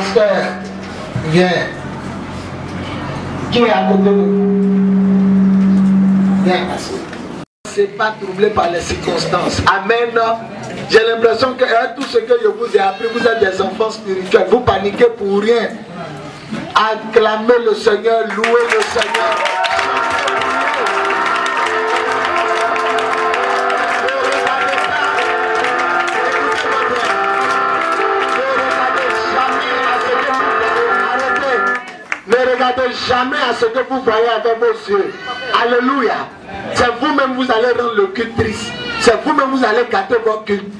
Pasteur, viens. Qui est à côté de vous? Viens, pasteur. C'est pas troublé par les circonstances. Amen. J'ai l'impression que tout ce que je vous ai appris, vous êtes des enfants spirituels. Vous paniquez pour rien. Acclamez le Seigneur, louez le Seigneur. Ne regardez jamais à ce que vous voyez avec vos yeux. Alléluia. C'est vous-même vous allez rendre le culte triste. C'est vous-même vous allez gâter votre culte.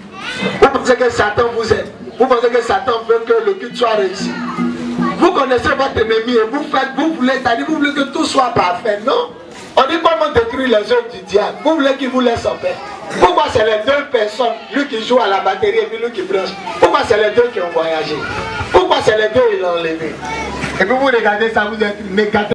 Vous pensez que Satan vous aide. Vous pensez que Satan veut que le culte soit réussi. Vous connaissez votre ennemi et vous voulez, c'est-à-dire vous voulez que tout soit parfait. Non. On dit comment détruire les œuvres du diable. Vous voulez qu'il vous laisse en paix. Pourquoi c'est les deux personnes, lui qui joue à la batterie et puis lui qui branche? Pourquoi c'est les deux qui ont voyagé? Pourquoi c'est les deux qui l'ont enlevé? Et puis vous regardez ça, vous êtes mégatron.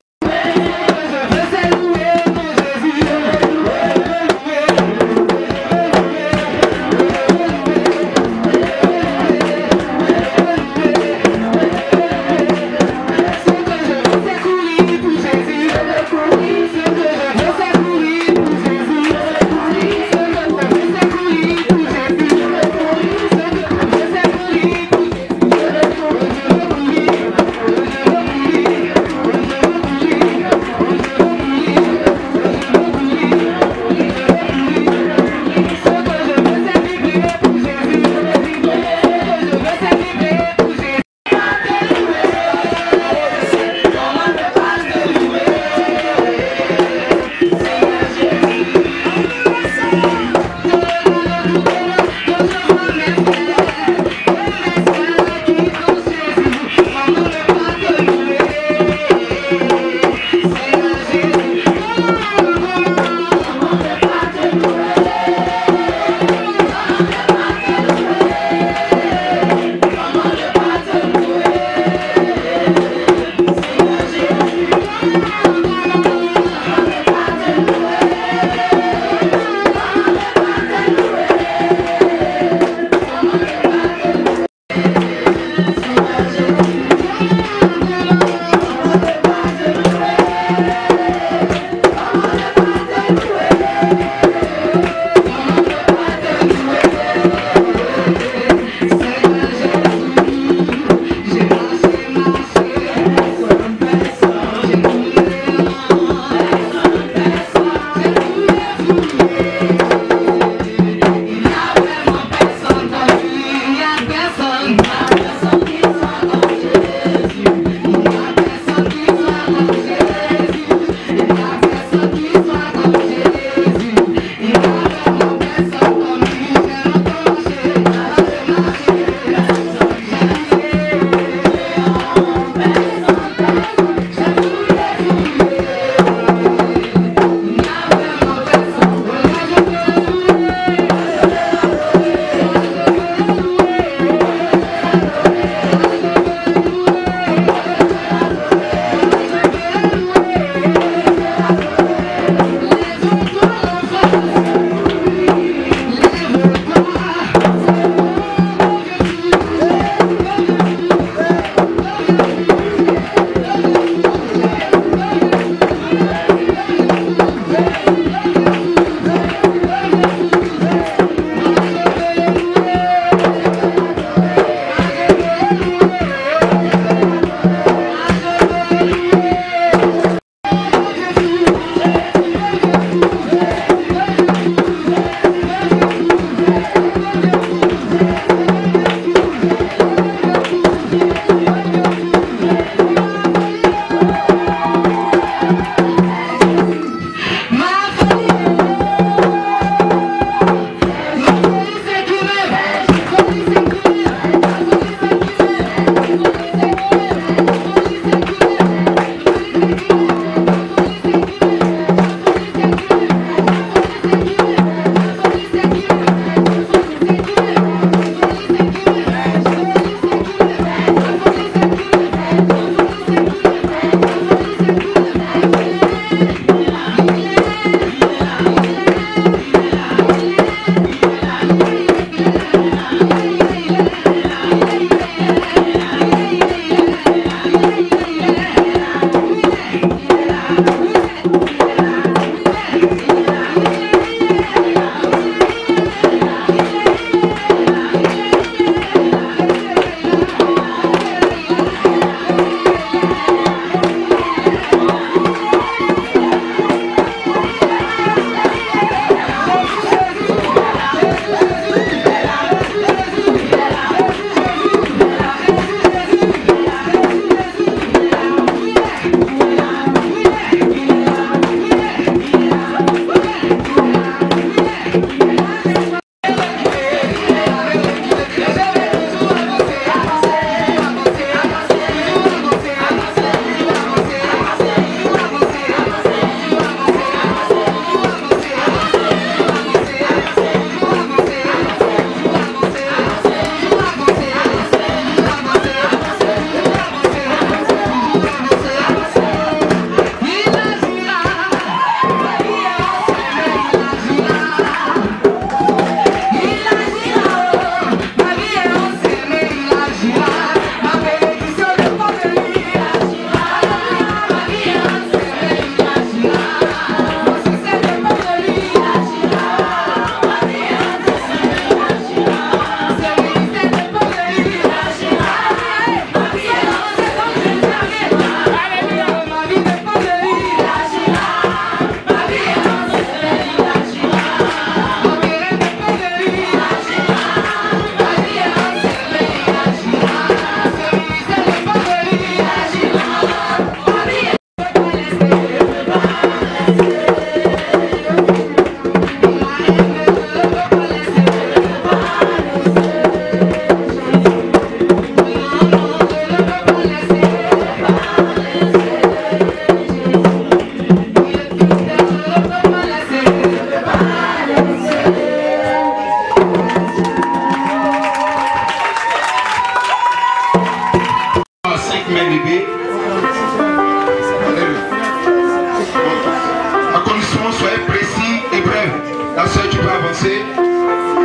avancer.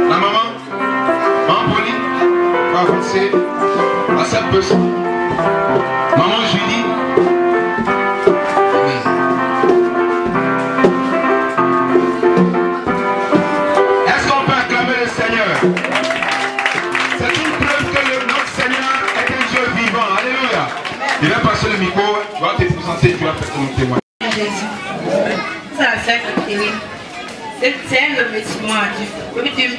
La maman, maman Pauline, va avancer à sa personne. Maman Julie. Est-ce qu'on peut acclamer le Seigneur? C'est une preuve que notre Seigneur est un Dieu vivant. Alléluia. Il va passer le micro, tu vas te présenter, tu vas faire ton témoignage. C'est la sœur Catherine. C'est un remerciement à Dieu. Je voulais dire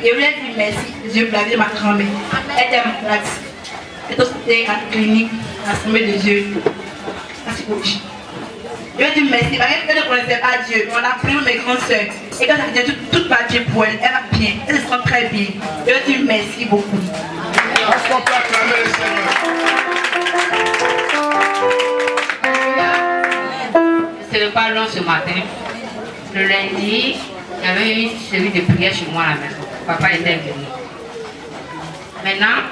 merci. Dieu pour la vie de ma grand-mère. Elle était malade. Elle était à la clinique, à l'Assemblée de Dieu. Merci beaucoup. Je veux dire merci. Parce qu'elle ne connaissait pas Dieu. On a pris mes grandes soeurs. Et quand ça vient, tout va Dieu pour elle. Elle va bien. Elle se sent très bien. Je veux dire merci beaucoup. Est-ce qu'on peut acclamer le Seigneur? C'est le parlons ce matin. Le lundi, il y avait eu celui de prière chez moi à la maison. Papa était venu. Maintenant,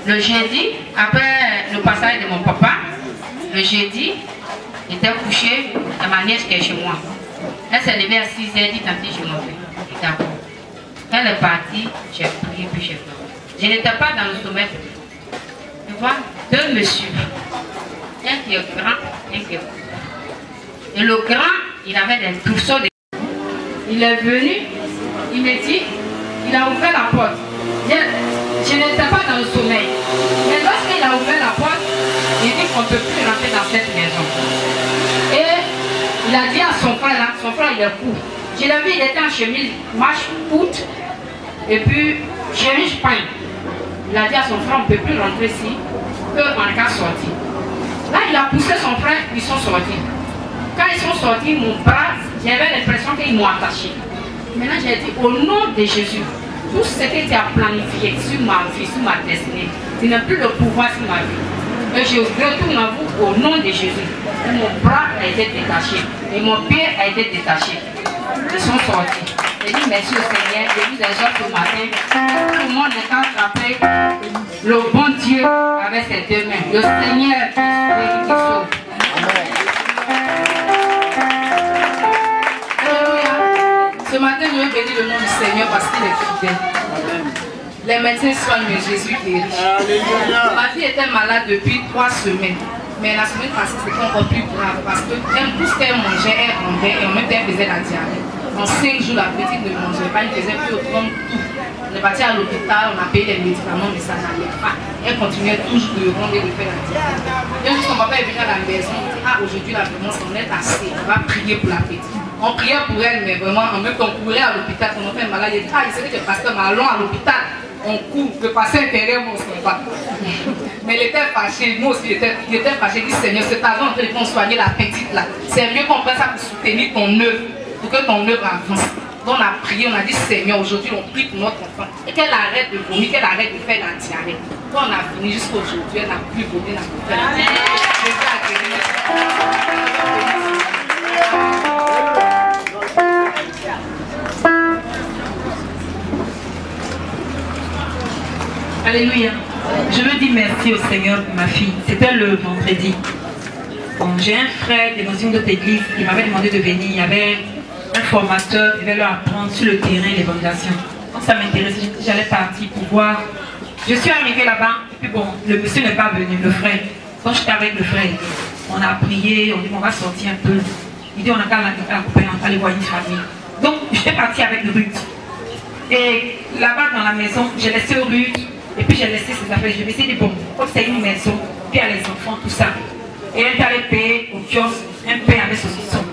le jeudi, après le passage de mon papa, le jeudi, il était couché à ma nièce qui est chez moi. Elle s'est levée à 6h, dit tant pis, je m'en vais. D'accord. Quand elle est partie, j'ai prié, puis j'ai pleuré. Je n'étais pas dans le sommet. Tu vois, deux messieurs. Un qui est grand, un qui est petit. Et le grand, il avait des trousseaux de... Il est venu, il me dit, il a ouvert la porte. Je n'étais pas dans le sommeil. Mais lorsqu'il a ouvert la porte, il dit qu'on ne peut plus rentrer dans cette maison. Et il a dit à son frère, là, son frère il est fou. Je l'ai vu, il était en chemise, marche, août, et puis chemise pain. Il a dit à son frère, on ne peut plus rentrer ici, qu'on n'a qu'à sortir. Là, il a poussé son frère, ils sont sortis. Quand ils sont sortis, mon bras, j'avais l'impression qu'ils m'ont attaché. Maintenant, j'ai dit, au nom de Jésus, tout ce que tu as planifié sur ma vie, sur ma destinée, tu n'as plus le pouvoir sur ma vie. Et je retourne à vous au nom de Jésus. Et mon bras a été détaché. Et mon pied a été détaché. Ils sont sortis. J'ai dit merci au Seigneur. J'ai vu des gens ce matin. Tout le monde est attrapé. Le bon Dieu avec ses deux mains. Le Seigneur qui sauve. Ce matin, je vais bénir le nom du Seigneur parce qu'il est fidèle. Les médecins soignent, mais Jésus guérit. Ma fille était malade depuis 3 semaines. Mais la semaine passée, c'était encore plus grave parce que tout ce qu'elle mangeait, elle rendait et en même temps, elle faisait la diarrhée. En 5 jours, la petite ne mangeait pas, elle faisait plus autrement tout. On est parti à l'hôpital, on a payé les médicaments, mais ça n'allait pas. Elle continuait toujours de rendre et de faire la diarrhée. Et son papa est venu à la maison, il dit, ah, aujourd'hui, la vraiment, on est assez, on va prier pour la petite. On priait pour elle, mais vraiment, en même temps, on courait à l'hôpital. Quand on fait malade, il dit, ah, il sait que le pasteur, mais allons à l'hôpital. On court, le pasteur intérieur, on ne sait pas. Mais il était fâché, moi aussi, il était fâché. Il dit, Seigneur, cet argent, on peut soigner la petite là. C'est mieux qu'on prenne ça pour soutenir ton œuvre, pour que ton œuvre avance. Donc on a prié, on a dit, Seigneur, aujourd'hui, on prie pour notre enfant. Et qu'elle arrête de vomir, qu'elle arrête de faire la diarrhée. Donc on a fini jusqu'à aujourd'hui, elle n'a plus vomi, elle n'a plus fait la diarrhée. Alléluia. Je veux dire merci au Seigneur pour ma fille. C'était le vendredi. Bon, j'ai un frère dans une autre église qui m'avait demandé de venir. Il y avait un formateur qui devait leur apprendre sur le terrain l'évangélisation. Donc ça m'intéressait. J'allais partir pour voir. Je suis arrivée là-bas. Et puis bon, le monsieur n'est pas venu, le frère. Quand j'étais avec le frère, on a prié, on dit on va sortir un peu. Il dit on a qu'à aller voir une famille. Donc j'étais partie avec Ruth. Et là-bas dans la maison, j'ai laissé Ruth. Et puis j'ai laissé ses affaires. Je me suis dit, bon, comme c'est une maison, puis il y a les enfants, tout ça. Et elle allait payer au kiosque un pain avec saucisson.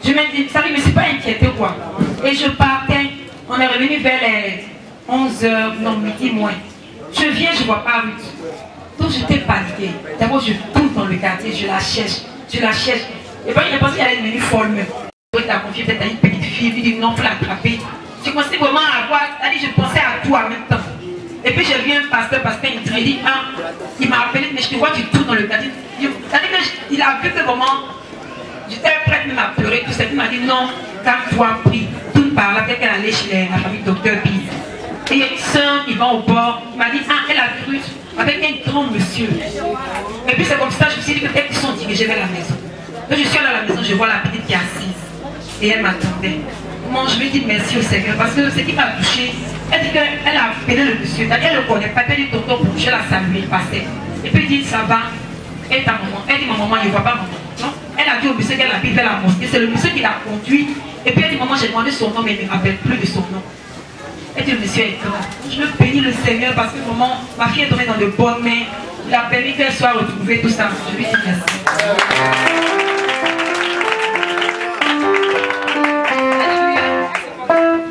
Je me dis, ça ne me suis pas inquiétée quoi. Et je partais, on est revenu vers les 11h, non, midi moins. Je viens, je ne vois pas Ruth. Donc j'étais paniquée. D'abord, je tourne dans le quartier, je la cherche. Et puis je pensais qu'elle allait devenir folle. Tu as confié peut-être à une petite fille, puis dit non, il faut l'attraper. Je commençais vraiment à voir, c'est-à-dire je pensais à tout en même temps. Et puis je viens un pasteur, il dit, ah, il m'a appelé, mais je te vois, tu tournes dans le quartier. C'est-à-dire qu'il a vu que vraiment, j'étais prête même à pleurer, tout ça. Il m'a dit, non, calme-toi, prie. Tourne par là, peut-être qu'elle allait chez la famille docteur Bise. Et il y a une soeur, ils vont au bord. Il m'a dit, ah, elle a cru avec un grand monsieur. Et puis c'est comme ça, je me suis dit, peut-être qu'ils sont dirigés vers la maison. Donc je suis allée à la maison, je vois la petite qui est assise. Et elle m'attendait. moment, je lui dis merci au Seigneur parce que ce qui m'a touché, elle dit qu'elle a appelé le monsieur, elle ne le connaît pas, elle dit tonton, je la salue, il passait. Et puis il dit ça va, et ta maman, elle dit ma maman, il ne voit pas maman. Non? Elle a dit au monsieur qu'elle habite vers la mosquée, c'est le monsieur qui l'a conduit. Et puis elle dit maman, j'ai demandé son nom, mais il ne me rappelle plus de son nom. Elle dit le monsieur est grand. Je veux bénir le Seigneur parce que maman, ma fille est tombée dans de bonnes mains. Il a permis qu'elle soit retrouvée, tout ça. Je lui dis merci.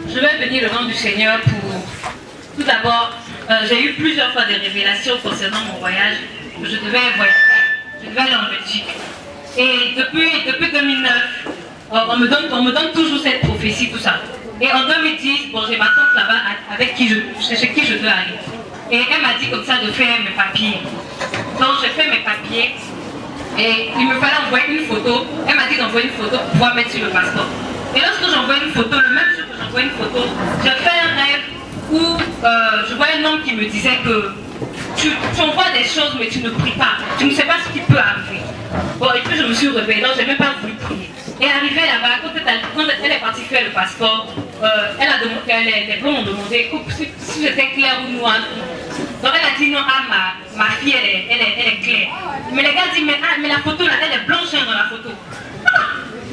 Je vais bénir le nom du Seigneur pour... Tout d'abord, j'ai eu plusieurs fois des révélations concernant mon voyage. Je devais voyager, je devais aller en Belgique. Et depuis 2009, on me donne toujours cette prophétie, tout ça. Et en 2010, bon, j'ai ma tante là-bas avec qui chez qui je veux aller. Et elle m'a dit comme ça de faire mes papiers. Donc j'ai fait mes papiers. Et il me fallait envoyer une photo. Elle m'a dit d'envoyer une photo pour pouvoir mettre sur le passeport. Et lorsque j'envoie une photo, le même jour que j'envoie une photo, j'ai fait un rêve où je vois un homme qui me disait que tu envoies des choses mais tu ne pries pas. Tu ne sais pas ce qui peut arriver. Bon, et puis je me suis réveillée, donc je n'ai même pas voulu prier. Et arrivée là-bas, quand elle est partie faire le passeport, les blonds ont demandé si j'étais claire ou noire. Donc elle a dit non, ma fille elle est claire. Mais les gars disent mais la photo là, elle est blanche dans la photo.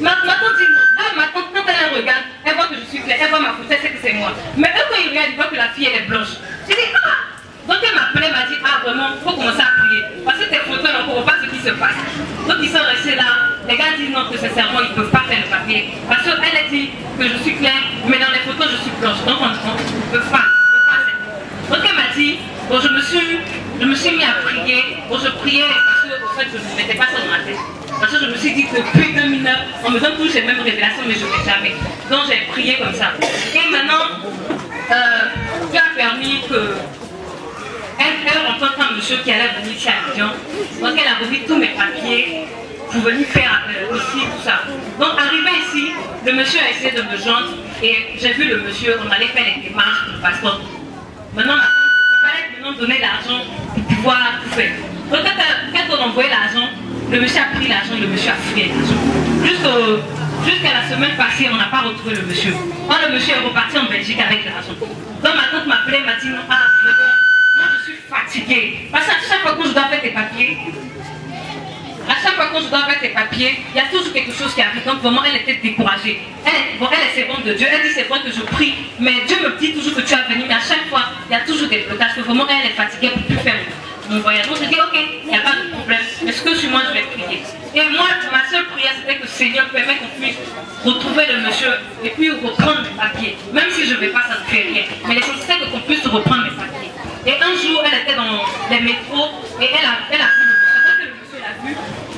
Ma tante dit non, ma tante quand elle regarde, elle voit que je suis claire, elle voit ma photo, elle sait que c'est moi. Mais eux quand ils regardent, ils voient que la fille elle est blanche. J'ai dit donc elle m'appelait, m'a dit vraiment, il faut commencer à prier. Parce que tes photos là, on ne comprend pas ce qui se passe. Donc ils sont restés là, les gars disent non, que sincèrement ils ne peuvent pas faire le papier. Parce qu'elle a dit que je suis claire, mais dans les photos je suis blanche. Donc on ne peut pas. Donc elle m'a dit, bon je me suis mis à prier, bon je priais parce que en fait je ne mettais pas ça dans ma tête. Parce que je me suis dit que depuis 2009, on me donne toujours ces mêmes révélations mais je ne fais jamais. Donc j'ai prié comme ça. Et maintenant, Dieu a permis que elle rencontre un monsieur qui allait venir ici à Lyon. Donc elle a remis tous mes papiers pour venir faire ici tout ça. Donc arrivé ici, le monsieur a essayé de me joindre et j'ai vu le monsieur, on allait faire les démarches pour le passeport. Maintenant, il fallait maintenant donner l'argent pour pouvoir tout faire. Donc quand on envoyait l'argent, le monsieur a pris l'argent et le monsieur a fouillé l'argent. Jusqu'à la semaine passée, on n'a pas retrouvé le monsieur. Quand le monsieur est reparti en Belgique avec l'argent. Donc ma tante m'appelait, m'a dit non, moi je suis fatiguée. Parce qu'à chaque fois que je dois faire tes papiers, il y a toujours quelque chose qui arrive. Donc vraiment elle était découragée. Elle est servante de Dieu, elle dit c'est vrai que je prie, mais Dieu me dit toujours que tu vas venir, mais à chaque fois il y a toujours des blocages. Vraiment elle est fatiguée pour plus faire mon voyage. Donc je dis ok, il n'y a pas de problème, mais ce que sur moi je vais prier. Et moi ma seule prière c'était que le Seigneur permet qu'on puisse retrouver le monsieur et puis reprendre mes papiers. Même si je ne vais pas, ça ne fait rien. Mais l'essentiel c'est qu'on puisse reprendre mes papiers. Et un jour elle était dans les métros et elle a vu le monsieur.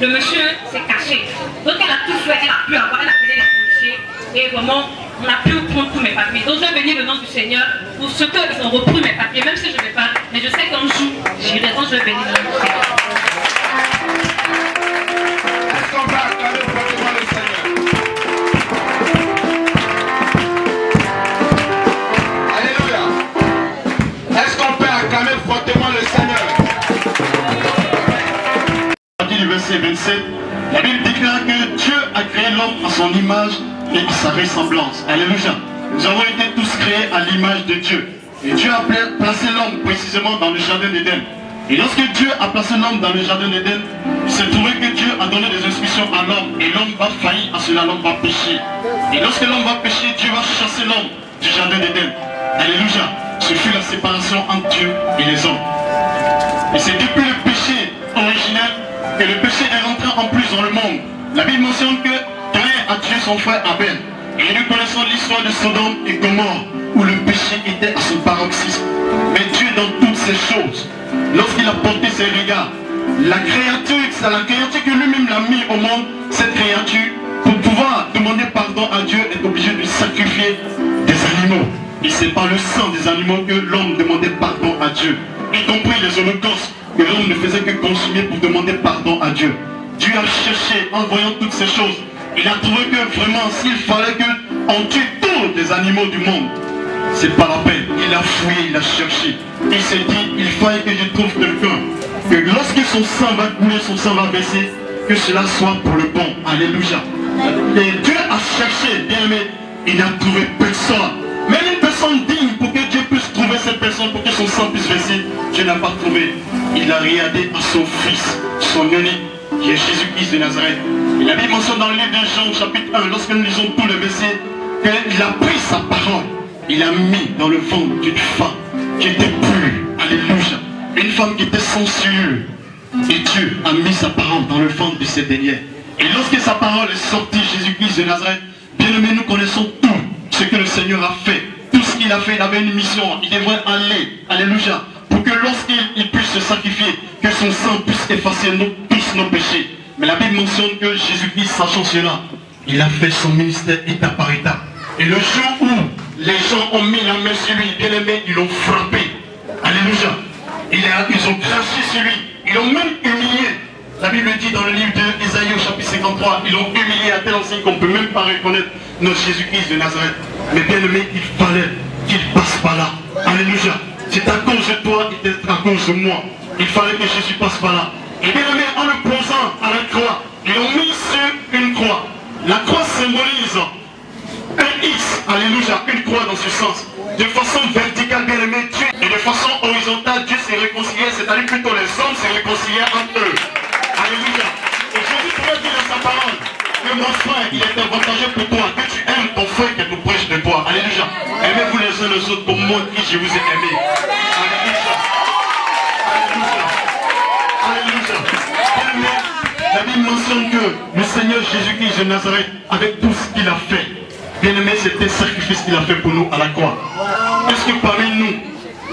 Le monsieur s'est caché. Donc elle a tout fait, elle a pu avoir, elle a appelé les policiers. Et vraiment, on a pu prendre tous mes papiers. Donc je vais bénir le nom du Seigneur pour ce qu'ils ont repris mes papiers, même si je ne vais pas. Mais je sais qu'un jour, j'irai. Donc je vais bénir le nom du Seigneur. Est-ce qu'on va acclamer fortement le Seigneur? Alléluia. Est-ce qu'on peut acclamer fortement le Seigneur? Du verset 27, la Bible déclare que Dieu a créé l'homme à son image et à sa ressemblance. Alléluia. Nous avons été tous créés à l'image de Dieu. Et Dieu a placé l'homme précisément dans le jardin d'Éden. Et lorsque Dieu a placé l'homme dans le jardin d'Éden, il s'est trouvé que Dieu a donné des instructions à l'homme. Et l'homme va faillir à cela, l'homme va pécher. Et lorsque l'homme va pécher, Dieu va chasser l'homme du jardin d'Éden. Alléluia. Ce fut la séparation entre Dieu et les hommes. Et c'est depuis le péché originel que le péché est rentré en plus dans le monde. La Bible mentionne que Caïn a tué son frère Abel. Et nous connaissons l'histoire de Sodome et Gomorrhe, où le péché était à son paroxysme. Mais Dieu dans toutes ces choses, lorsqu'il a porté ses regards, la créature que lui-même l'a mis au monde, cette créature, pour pouvoir demander pardon à Dieu, est obligé de sacrifier des animaux. Et c'est par le sang des animaux que l'homme demandait pardon à Dieu. Y compris les holocaustes que l'homme ne faisait que consommer pour demander pardon à Dieu. Dieu a cherché, en voyant toutes ces choses, il a trouvé que vraiment s'il fallait qu'on tue tous les animaux du monde, c'est pas la peine. Il a fouillé, il a cherché. Il s'est dit, il fallait que je trouve quelqu'un, que lorsque son sang va couler, son sang va baisser, que cela soit pour le bon. Alléluia. Et Dieu a cherché, bien aimé, il n'a trouvé personne. Même une personne digne pour que Dieu puisse trouver cette personne, pour que son sang puisse verser, Dieu n'a pas trouvé. Il a regardé à son fils, son unique, qui est Jésus-Christ de Nazareth. Et la Bible mentionne dans le livre de Jean, chapitre 1, lorsque nous lisons tout le verset, qu'il a pris sa parole, il a mis dans le ventre d'une femme qui était pure. Alléluia. Une femme qui était sensueuse. Et Dieu a mis sa parole dans le ventre de cette dernière. Et lorsque sa parole est sortie, Jésus-Christ de Nazareth, bien aimé, nous connaissons tout ce que le Seigneur a fait. Tout ce qu'il a fait, il avait une mission. Il devrait aller, alléluia, pour que lorsqu'il puisse se sacrifier, que son sang puisse effacer tous nos péchés. Mais la Bible mentionne que Jésus-Christ, sachant cela, il a fait son ministère étape par étape. Et le jour où les gens ont mis la main sur lui, bien aimé, ils l'ont frappé. Alléluia. Ils ont craché sur lui. Ils l'ont même humilié. La Bible dit dans le livre d'Ésaïe au chapitre 53, ils l'ont humilié à tel enseigne qu'on ne peut même pas reconnaître notre Jésus-Christ de Nazareth. Mais bien aimé, il fallait qu'il passe par là. Alléluia. C'est à cause de toi et c'est à cause de moi. Il fallait que Jésus passe par là. Et bien aimé, en le posant à la croix, ils l'ont mis sur une croix. La croix symbolise un X, alléluia, une croix dans ce sens. De façon verticale, bien aimé, Dieu, et de façon horizontale, Dieu s'est réconcilié, c'est-à-dire plutôt les hommes s'est réconciliés entre eux. Alléluia. Et Jésus pourrait dire dans sa parole que mon frère, il est avantageux pour toi, que tu aimes ton frère qui est tout proche de toi. Alléluia. Aimez-vous les uns les autres comme moi qui je vous ai aimé. Alléluia. Alléluia. Alléluia. Alléluia. La Bible mentionne que le Seigneur Jésus-Christ de Nazareth, avec tout ce qu'il a fait, bien aimé, c'était un sacrifice qu'il a fait pour nous à la croix. Est-ce que parmi nous,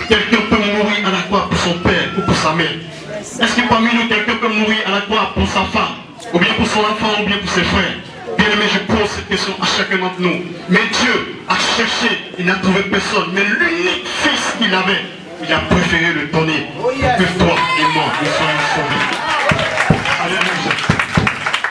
quelqu'un peut mourir à la croix pour son père ou pour sa mère? Est-ce que parmi nous, quelqu'un peut mourir à la croix pour sa femme, ou bien pour son enfant, ou bien pour ses frères? Bien aimé, je pose cette question à chacun d'entre nous. Mais Dieu a cherché, il n'a trouvé personne. Mais l'unique fils qu'il avait, il a préféré le donner pour que toi et moi, nous soyons sauvés. Alléluia.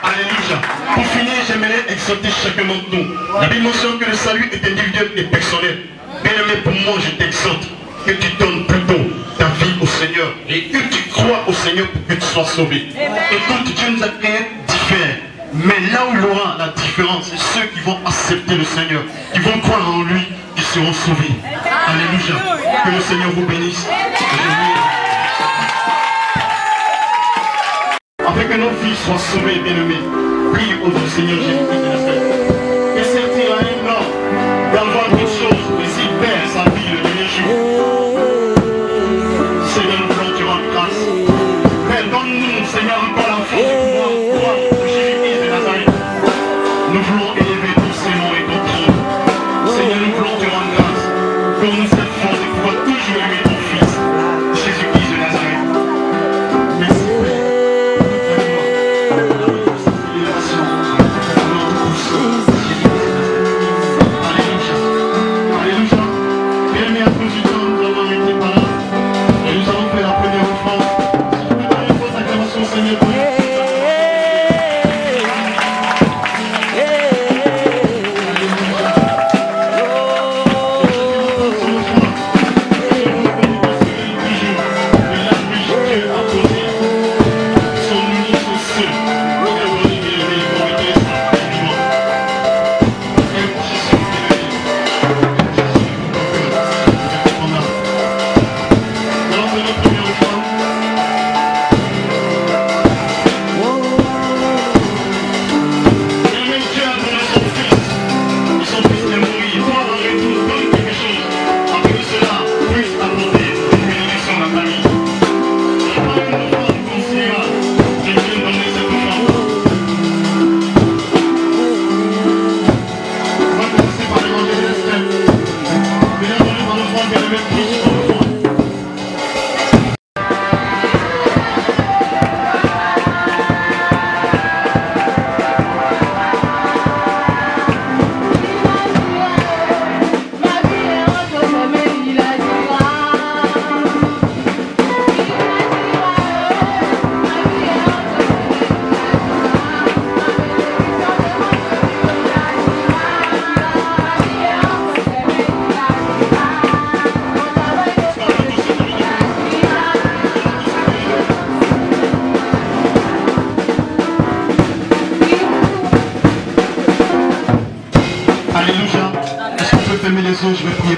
Alléluia. Pour finir, j'aimerais exhorter chacun d'entre nous. La Bible mentionne que le salut est individuel et personnel. Bien aimé, pour moi, je t'exhorte que tu donnes plutôt ta vie au Seigneur et que tu crois au Seigneur pour que tu sois sauvé. Écoute, Dieu nous a créés différents. Mais là où il y aura la différence, c'est ceux qui vont accepter le Seigneur, qui vont croire en lui, qui seront sauvés. Alléluia. Que le Seigneur vous bénisse. Afin que nos vies soient sauvées, bien-aimés, prie au Seigneur Jésus-Christ de Nazareth. Et servir à un homme d'avoir quelque chose, et s'il perd sa vie le dernier jour. Seigneur, nous voulons te rendre grâce. Père, donne-nous, Seigneur, encore la force de pouvoir croire au Jésus-Christ de Nazareth. Nous voulons élever ton Seigneur et ton trône. Seigneur, nous voulons te rendre grâce. Donne-nous cette force de pouvoir toujours aimer ton Fils, Jésus-Christ de Nazareth. Merci, Père.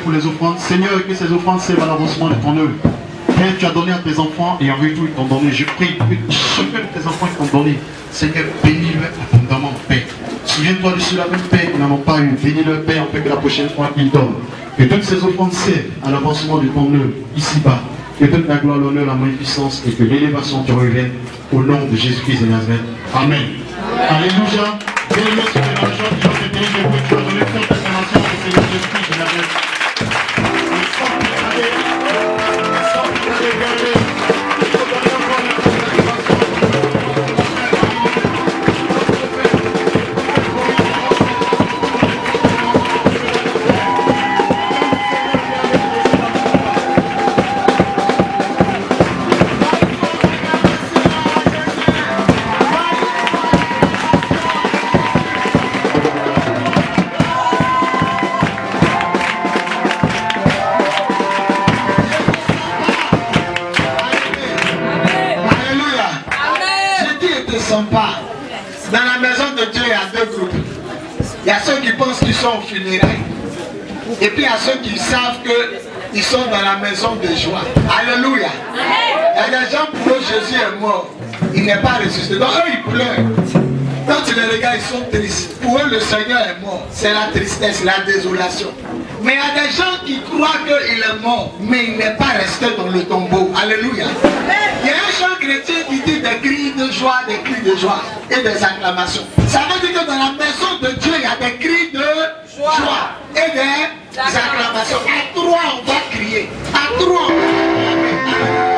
pour les offrandes. Seigneur, que ces offrandes servent à l'avancement de ton œuvre. Père, tu as donné à tes enfants et en retour ils t'ont donné. Je prie que chacun de tes enfants qui t'ont donné, Seigneur, bénis-le abondamment, Père. Souviens-toi de ceux-là, même Père, qui n'en ont pas eu. Bénis-le, Père, en fait que la prochaine fois ils donnent. Que toutes ces offrandes servent à l'avancement de ton œuvre, ici-bas. Que toute la gloire, l'honneur, la magnificence et que l'élévation te revienne au nom de Jésus-Christ de Nazareth. Amen. Alléluia. Bénis-le sur les argent qui ont été payés de vous. Tu as donné toute l'information au Seigneur Jésus-Christ de Nazareth. Dans la maison de Dieu, il y a deux groupes. Il y a ceux qui pensent qu'ils sont au funérailles. Et puis il y a ceux qui savent qu'ils sont dans la maison de joie. Alléluia. Il y a des gens pour eux, Jésus est mort. Il n'est pas ressuscité. Donc eux, ils pleurent. Quand tu les regardes, ils sont tristes. Pour eux, le Seigneur est mort. C'est la tristesse, la désolation. Mais il y a des gens qui croient qu'il est mort, mais il n'est pas resté dans le tombeau. Alléluia. Il y a un chant chrétien qui dit des cris de joie et des acclamations. Ça veut dire que dans la maison de Dieu, il y a des cris de joie et des acclamations. À trois, on va crier. À trois, on va acclamer.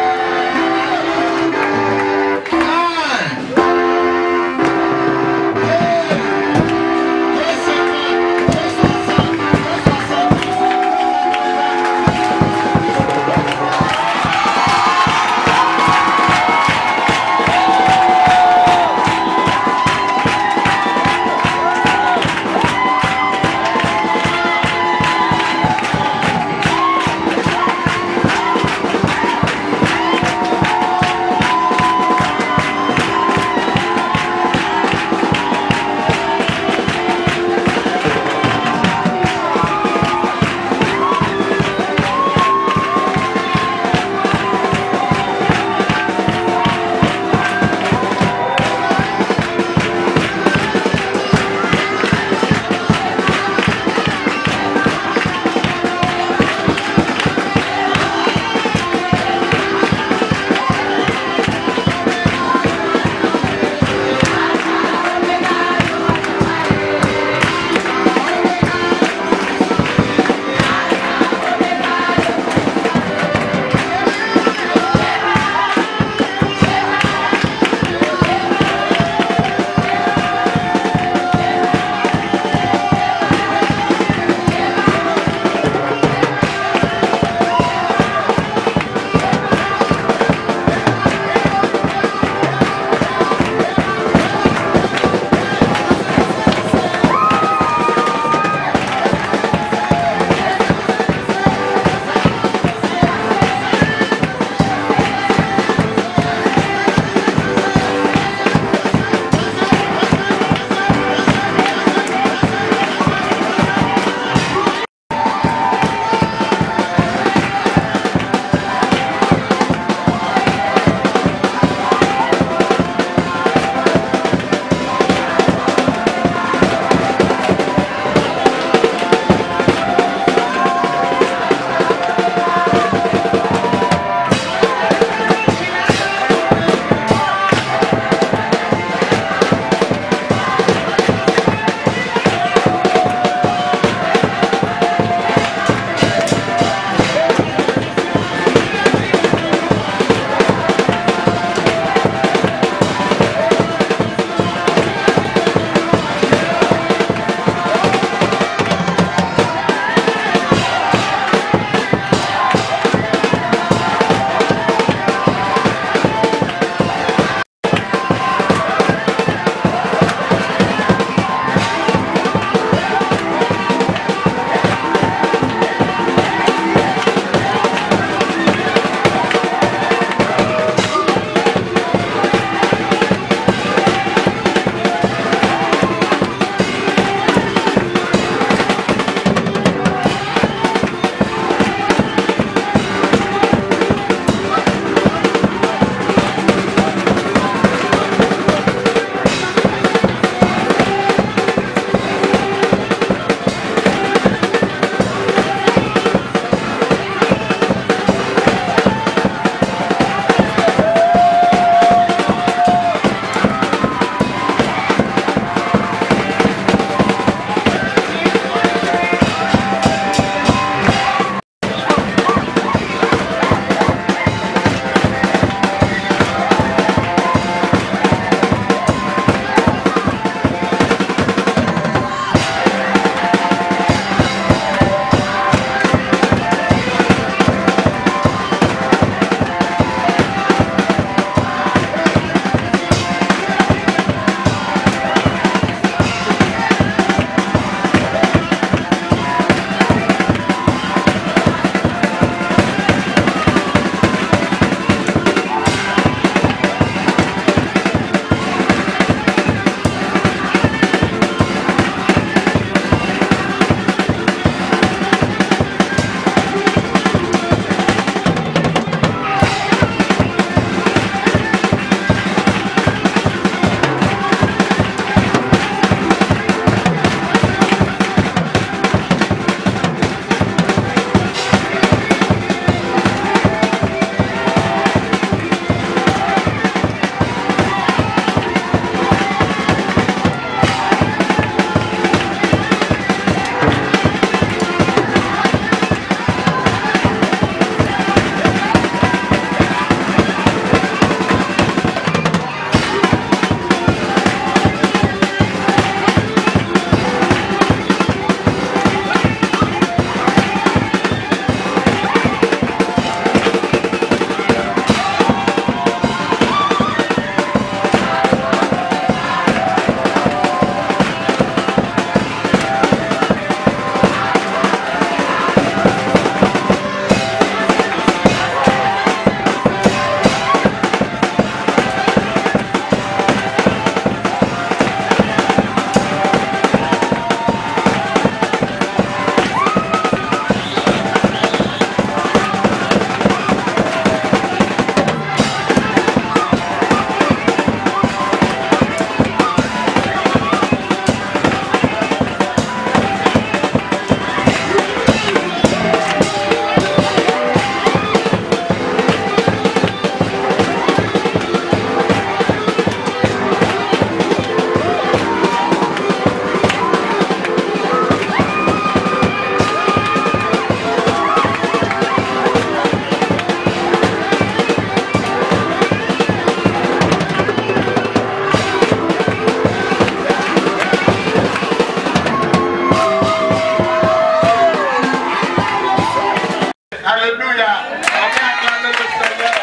Alléluia. On va acclamer le Seigneur.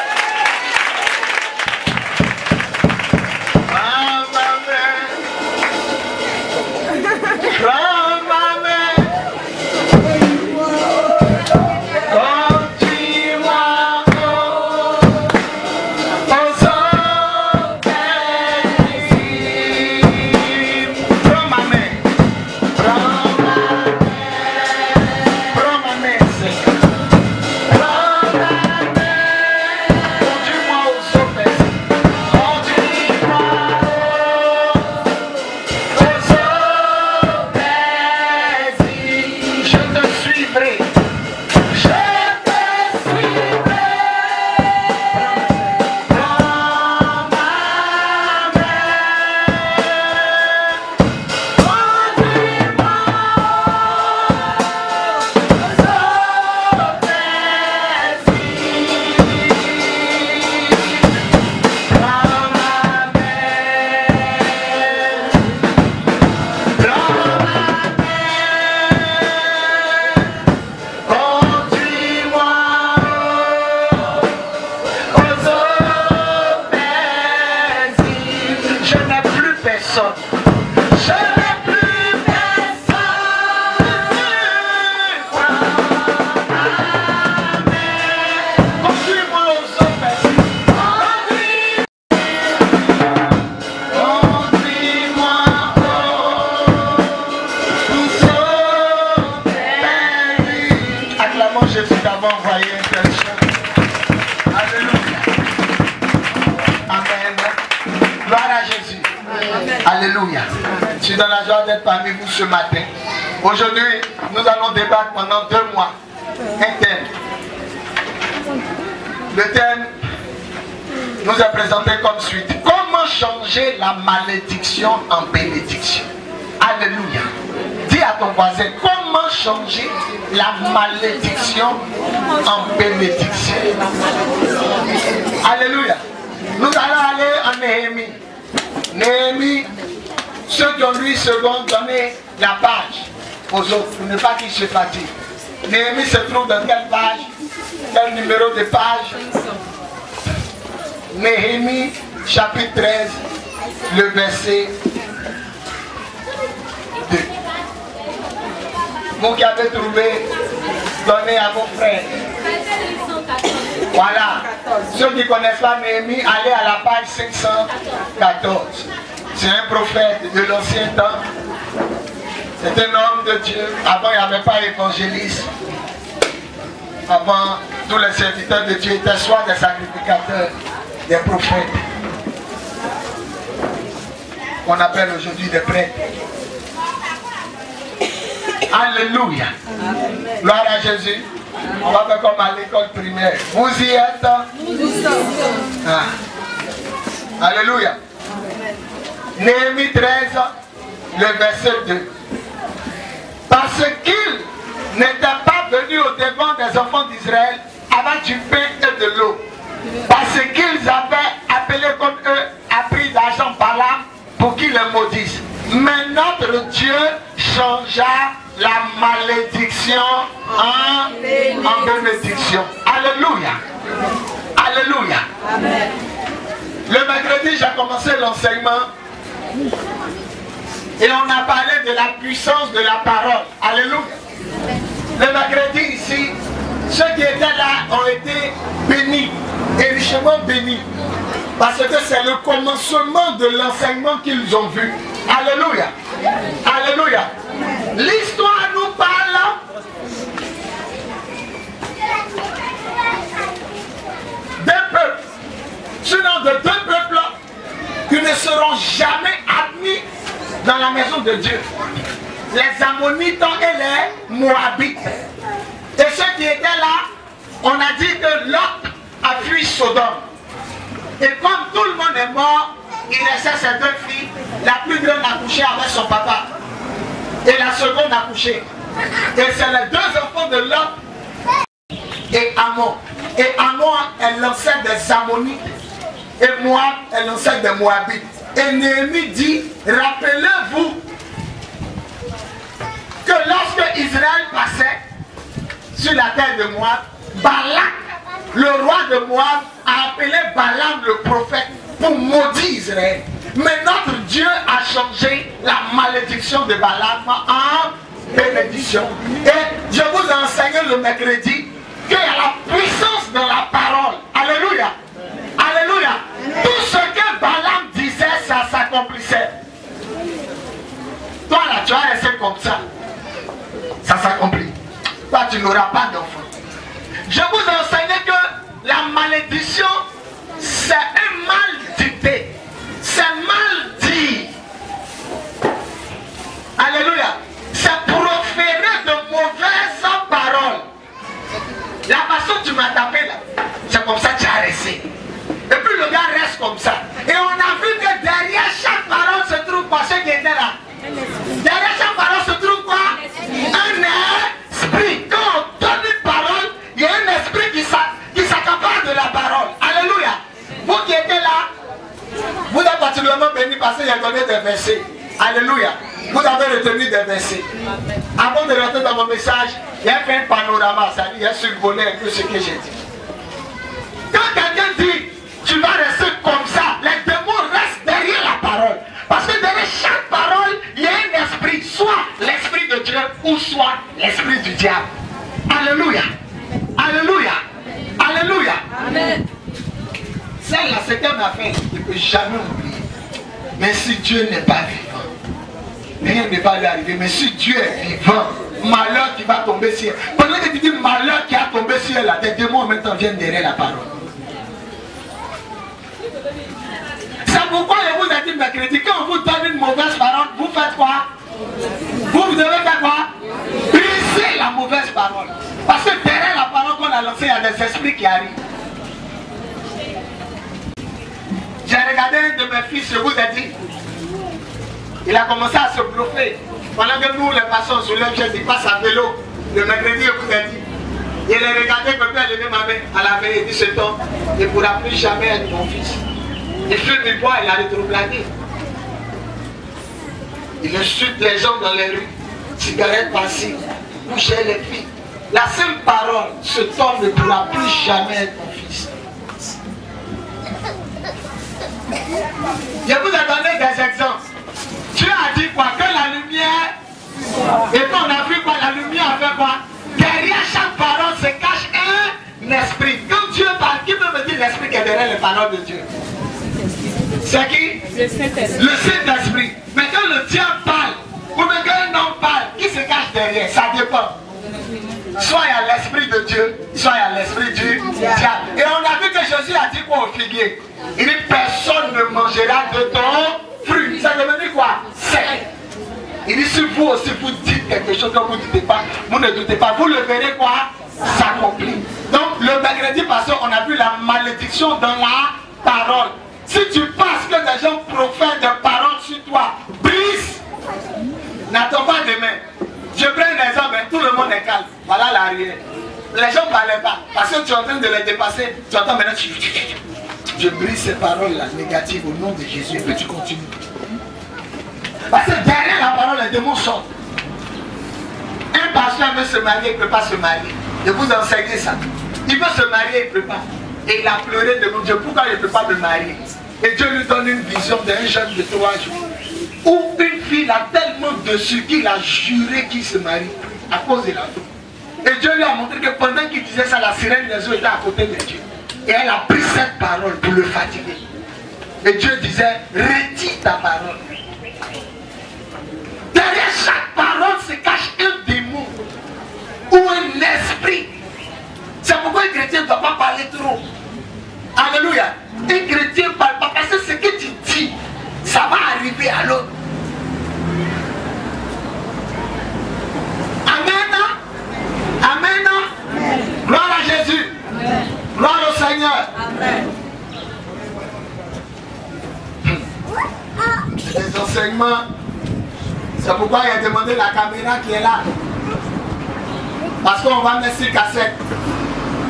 Prends ma main. Prends ma main. Conduis-moi au sommet. Prends ma main. Prends ma main, Seigneur. Prends ma main. Conduis-moi au sommet. Conduis-moi au sommet. Je te suivrai. Je te suivrai. Prends ma main. Conduis-moi je n'ai plus personne. Je n'ai plus personne. Conduis-moi au sommet. Conduis-moi au sommet. Acclamons Jésus d'avoir envoyé un tel chant. Alléluia. Amen. Gloire à Jésus. Alléluia. Je suis dans la joie d'être parmi vous ce matin. Aujourd'hui, nous allons débattre pendant 2 mois un thème. Le thème nous est présenté comme suite. Comment changer la malédiction en bénédiction? Alléluia. Dis à ton voisin, comment changer la malédiction en bénédiction? Alléluia. Nous allons aller en Néhémie. Néhémie, ceux qui ont 8 secondes, donnez la page aux autres pour ne pas qu'ils se fatiguent. Néhémie se trouve dans quelle page? Quel numéro de page? Néhémie, chapitre 13, le verset 2. Vous qui avez trouvé, donnez à vos frères. Voilà. Ceux qui ne connaissent pas Néhémie, allez à la page 514. C'est un prophète de l'ancien temps. C'est un homme de Dieu. Avant, il n'y avait pas d'évangéliste. Avant, tous les serviteurs de Dieu étaient soit des sacrificateurs, des prophètes, qu'on appelle aujourd'hui des prêtres. Alléluia. Gloire à Jésus. On va faire comme à l'école primaire. Vous y êtes? Ah. Alléluia. Néhémie 13, le verset 2. Parce qu'ils n'étaient pas venus au devant des enfants d'Israël avec du pain et de l'eau. Parce qu'ils avaient appelé comme eux, appris d'argent Balaam pour qu'ils les maudissent. Mais notre Dieu changea la malédiction en bénédiction. Alléluia. Alléluia. Amen. Le mercredi, j'ai commencé l'enseignement et on a parlé de la puissance de la parole. Alléluia. Le mercredi ici, ceux qui étaient là ont été bénis, et richement bénis, parce que c'est le commencement de l'enseignement qu'ils ont vu. Alléluia. Alléluia. L'histoire nous parle d'un peuple, sinon de 2 peuples qui ne seront jamais admis dans la maison de Dieu. Les Ammonites et les Moabites. Et ceux qui étaient là, on a dit que Lot a fui Sodome. Et comme tout le monde est mort, il restait ses 2 filles. La plus grande a couché avec son papa. Et la seconde a couché. Et c'est les 2 enfants de Lot et Ammon. Et Ammon est l'ancêtre des Ammonites. Et Moab est l'ancêtre des Moabites. Et Néhémie dit, rappelez-vous que lorsque Israël passait, sur la terre de Moab, Balak, le roi de Moab, a appelé Balaam le prophète pour maudire Israël. Mais notre Dieu a changé la malédiction de Balaam en bénédiction. Et je vous ai enseigné le mercredi qu'il y a la puissance dans la parole. Alléluia. Alléluia. Tout ce que Balaam disait, ça s'accomplissait. Toi là, tu vas rester comme ça. Ça s'accomplit. Toi, tu n'auras pas d'enfant. Je vous ai enseigné que la malédiction, c'est un mal dicté. C'est mal dit. Alléluia. C'est proférer de mauvaises paroles. La façon dont tu m'as tapé là, c'est comme ça que tu as resté. Et puis le gars reste comme ça. Et on a vu que derrière chaque parole se trouve quoi? Ce qui était là. Derrière chaque parole se trouve quoi? Un esprit. Quand on donne une parole, il y a un esprit qui s'accapare de la parole. Alléluia. Vous qui étiez là, vous êtes particulièrement bénis parce qu'il y a donné des versets. Alléluia. Vous avez retenu des versets. Avant de rentrer dans mon message, il y a fait un panorama, ça dit, il y a survolé un peu ce que j'ai dit. Quand quelqu'un dit, tu vas rester comme ça, les démons restent derrière la parole. Parce que derrière chaque parole, il y a un esprit, soit l'esprit de Dieu ou soit l'esprit du diable. Alléluia. Alléluia. Alléluia. Amen. Celle-là, c'est qu'elle m'a fait, je ne peux jamais oublier. Mais si Dieu n'est pas vivant, rien ne va lui arriver. Mais si Dieu est vivant, malheur qui va tomber sur elle. Pendant que tu dis malheur qui a tombé sur elle, des démons en même temps viennent derrière la parole. C'est pourquoi je vous ai dit mercredi, quand on vous donne une mauvaise parole, vous faites quoi? Vous devez faire quoi? Briser la mauvaise parole. Parce que derrière la parole qu'on a lancée, il y a des esprits qui arrivent. J'ai regardé un de mes fils, je vous ai dit. Il a commencé à se bluffer. Pendant que nous, les passants se lèvent, j'ai dit, passe à vélo. Le mercredi, je vous ai dit. Il a regardé, quelqu'un a levé ma main à la veille, il dit, cet homme ne pourra plus jamais être mon fils. Il fume, il boit, il a rétrogradé. Il insulte les gens dans les rues. Cigarette passive, boucher les filles. La seule parole, cet homme ne pourra plus jamais être mon fils. Je vous ai donné des exemples. Dieu a dit quoi? Que la lumière, et quand on a vu quoi? La lumière a fait quoi? Derrière chaque parole se cache un esprit. Quand Dieu parle, qui peut me dire l'esprit qui est derrière les paroles de Dieu? C'est qui? Le Saint-Esprit. Mais quand le diable parle, ou même quand un homme parle, qui se cache derrière? Ça dépend. Soit il y a l'esprit de Dieu, soit il y a l'esprit du diable. Et on a vu que Jésus a dit quoi au figuier? Il dit personne ne mangera de ton fruit. Ça veut dire quoi? Sec. Il dit si vous aussi vous dites quelque chose que vous ne doutez pas, vous ne doutez pas, vous le verrez quoi? S'accomplir. Donc le mercredi passé, on a vu la malédiction dans la parole. Si tu penses que des gens profèrent des paroles sur toi, brise. N'attends pas demain. Je prends un exemple, tout le monde est calme. Voilà l'arrière. Les gens ne parlaient pas. Parce que tu es en train de les dépasser. Tu entends maintenant, je brise ces paroles-là négatives au nom de Jésus. Et puis tu continues. Parce que derrière la parole, les démons sortent. Un pasteur veut se marier, il ne peut pas se marier. Je vous enseigne ça. Il veut se marier, il ne peut pas. Et il a pleuré devant Dieu. Pourquoi il ne peut pas me marier? Et Dieu lui donne une vision d'un jeune de 3 jours. Où une fille l'a tellement dessus qu'il a juré qu'il se marie à cause de la vie. Et Dieu lui a montré que pendant qu'il disait ça, la sirène des eaux était à côté de Dieu. Et elle a pris cette parole pour le fatiguer. Et Dieu disait, retire ta parole. Derrière chaque parole se cache un démon ou un esprit. C'est pourquoi un chrétien ne doit pas parler trop. Alléluia. Un chrétien ne parle pas parce que ce que tu dis, ça va arriver à l'autre. Amen. Amen. Gloire à Jésus. Amen. Gloire au Seigneur. Amen. Les enseignements, c'est pourquoi il a demandé la caméra qui est là. Parce qu'on va mettre ces cassettes.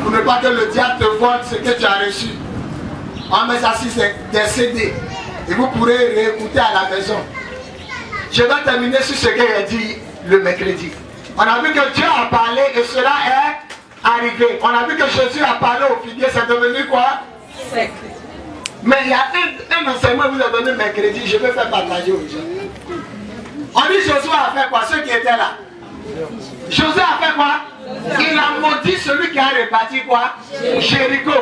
Pour ne pas que le diable te vole ce que tu as reçu. On met ça sur des CD. Et vous pourrez réécouter à la maison. Je vais terminer sur ce que j'ai dit le mercredi. On a vu que Dieu a parlé et cela est arrivé. On a vu que Jésus a parlé au figuier, c'est devenu quoi? Sec. Mais il y a un enseignement que vous avez donné mercredi, je vais faire partager aux gens. On dit Josué a fait quoi? Ceux qui étaient là. Josué a fait quoi? Il a maudit celui qui a rebâti quoi? Jéricho.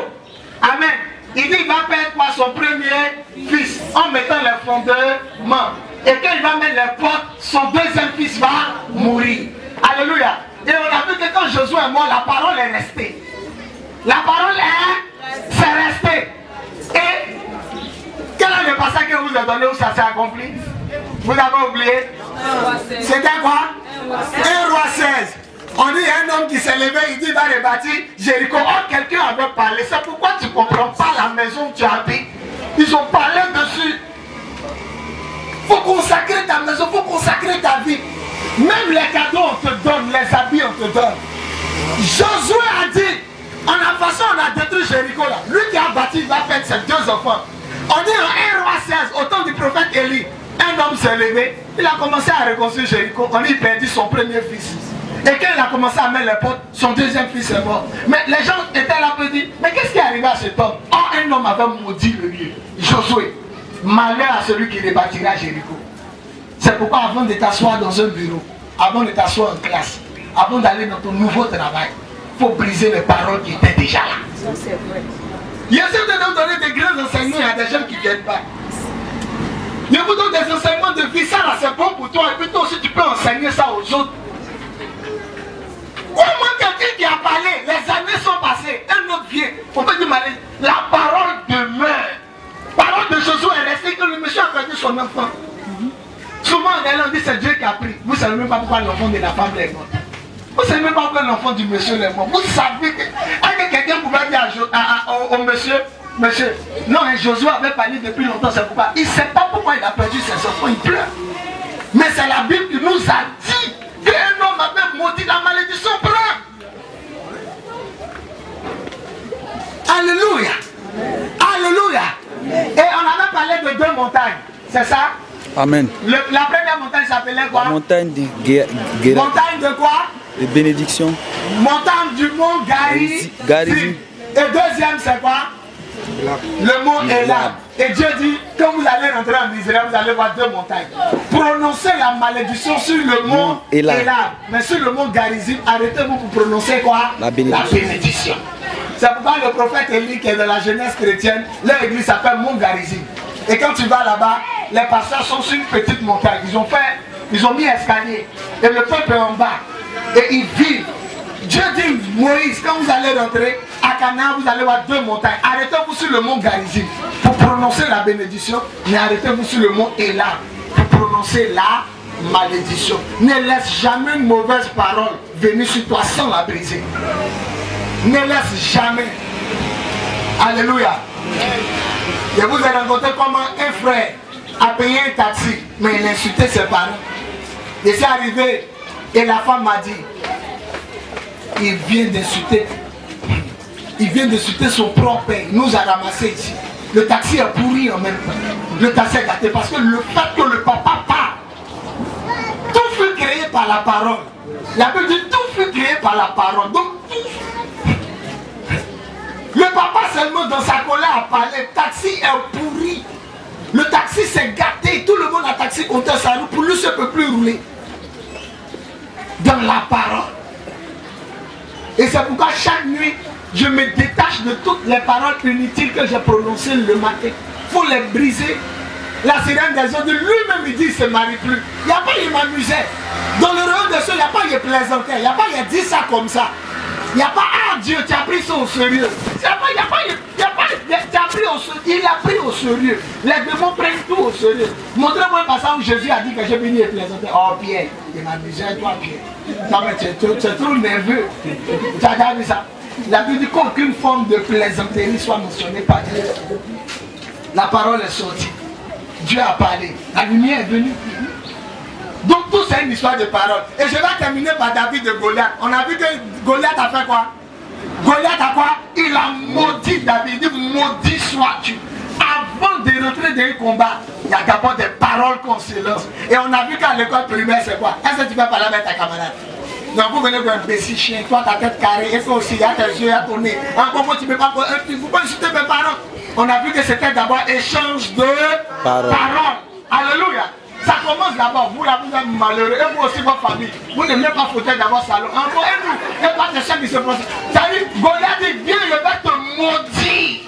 Amen. Il dit il va perdre quoi? Son premier fils en mettant les fondements. Et quand il va mettre les portes, son deuxième fils va mourir. Alléluia. Et on a vu que quand Josué est mort, la parole est restée. La parole c'est resté. Et quel est le passage que vous avez donné où ça s'est accompli? Vous avez oublié? C'était quoi? 1 roi 16. On dit un homme qui s'est levé, il dit il va rebâtir Jéricho. Oh, quelqu'un avait parlé. C'est pourquoi tu ne comprends pas la maison où tu habites. Ils ont parlé dessus. Il faut consacrer ta maison, il faut consacrer ta vie. Même les cadeaux on te donne, les habits on te donne. Josué a dit, en la façon on a détruit Jéricho là. Lui qui a bâti, il va perdre ses 2 enfants. On dit en 1 roi 16, au temps du prophète Élie, un homme s'est levé, il a commencé à reconstruire Jéricho. On dit il perdit son premier fils. Et quand il a commencé à mettre les portes, son deuxième fils est mort. Mais les gens étaient là pour dire, mais qu'est-ce qui est arrivé à cet homme? Oh, un homme avait maudit le lieu. Josué, malheur à celui qui rebâtira Jéricho. C'est pourquoi avant de t'asseoir dans un bureau, avant de t'asseoir en classe, avant d'aller dans ton nouveau travail, il faut briser les paroles qui étaient déjà là. Ça c'est vrai. Il y a ceux de nous donner des grands enseignements à des gens qui ne viennent pas. Je vous donne des enseignements de vie, ça là c'est bon pour toi, et puis toi aussi tu peux enseigner ça aux autres. Comment quelqu'un qui a parlé, les années sont passées, un autre vient, on peut dire la parole demeure. La parole de Josué est restée que le monsieur a perdu son enfant. Souvent on dit c'est Dieu qui a pris. Vous ne savez même pas pourquoi l'enfant de la femme est mort. Vous ne savez même pas pourquoi l'enfant du monsieur est mort. Vous savez que quelqu'un pouvait dire au monsieur, non, Josué avait parlé depuis longtemps, c'est pourquoi. Il ne sait pas pourquoi il a perdu ses enfants, il pleure. Mais c'est la Bible qui nous a dit qu'un homme avait maudit la malédiction prend. Alléluia. Alléluia. Et on avait parlé de 2 montagnes, c'est ça? Amen. La première montagne s'appelait quoi? La montagne de Montagne de quoi? De bénédiction. Montagne du mont Garizim. Et deuxième c'est quoi? Le mont Elam. Et Dieu dit, quand vous allez rentrer en Israël, vous allez voir 2 montagnes. Prononcez la malédiction sur le mont Elam. Mais sur le mont Garizim, arrêtez-vous pour prononcer quoi? La bénédiction. C'est pourquoi le prophète Élie, qui est de la jeunesse chrétienne, leur église s'appelle Mont Garizim. Et quand tu vas là-bas, les pasteurs sont sur une petite montagne. Ils ont mis escalier. Et le peuple est en bas. Et ils vivent. Dieu dit, Moïse, quand vous allez rentrer à Canaan, vous allez voir 2 montagnes. Arrêtez-vous sur le mont Garizim pour prononcer la bénédiction, mais arrêtez-vous sur le mont Elam pour prononcer la malédiction. Ne laisse jamais une mauvaise parole venir sur toi sans la briser. Ne laisse jamais. Alléluia. Et vous avez rencontré comment un frère a payé un taxi, mais il a insulté ses parents. Et c'est arrivé, et la femme m'a dit, il vient d'insulter son propre père. Il nous a ramassé ici. Le taxi est pourri en même temps. Le taxi est gâté parce que le fait que le papa part, tout fut créé par la parole. La Bible dit tout fut créé par la parole. Donc le papa seulement dans sa colère a parlé. Le taxi est pourri. Le taxi s'est gâté. Tout le monde a taxi contre sa roue. Pour lui, ça ne peut plus rouler. Dans la parole. Et c'est pourquoi chaque nuit, je me détache de toutes les paroles inutiles que j'ai prononcées le matin. Il faut les briser. La sirène des autres, lui-même il dit il ne se marie plus. Il n'y a pas il m'amusait. Dans le royaume des cieux, il n'y a pas il plaisantait. Il n'y a pas il dit ça comme ça. Il n'y a pas ah Dieu, tu as pris ça au sérieux. Il a pris au sérieux. Les démons prennent tout au sérieux. Montrez-moi un passage où Jésus a dit que j'ai venu et plaisanter. Oh Pierre, il m'amusait toi Pierre. Non mais tu es trop nerveux. Tu as déjà vu ça? La Bible dit qu'aucune forme de plaisanterie soit mentionnée par Dieu. La parole est sortie. Dieu a parlé. La lumière est venue. Donc tout c'est une histoire de parole. Et je vais terminer par David de Goliath. On a vu que Goliath a fait quoi? Goliath a quoi? Il a maudit David. Il dit maudit sois-tu. Avant de rentrer dans un combat, il y a d'abord des paroles qu'on se lance. Et on a vu qu'à l'école primaire c'est quoi? Est-ce que tu peux parler avec ta camarade? Non, vous venez d'un petit chien, toi ta tête carrée, et toi aussi, il y a tes yeux, il y a ton nez. Encore, tu ne peux pas insulter mes parents. On a vu que c'était d'abord échange de paroles. Alléluia. Ça commence d'abord, vous là, vous êtes malheureux, et vous aussi, votre famille. Vous n'aimez pas fauteuil d'abord salon. Encore, et nous, et pas de chien qui se pose. Ça dit, Goliath dit, viens, je vais te maudire.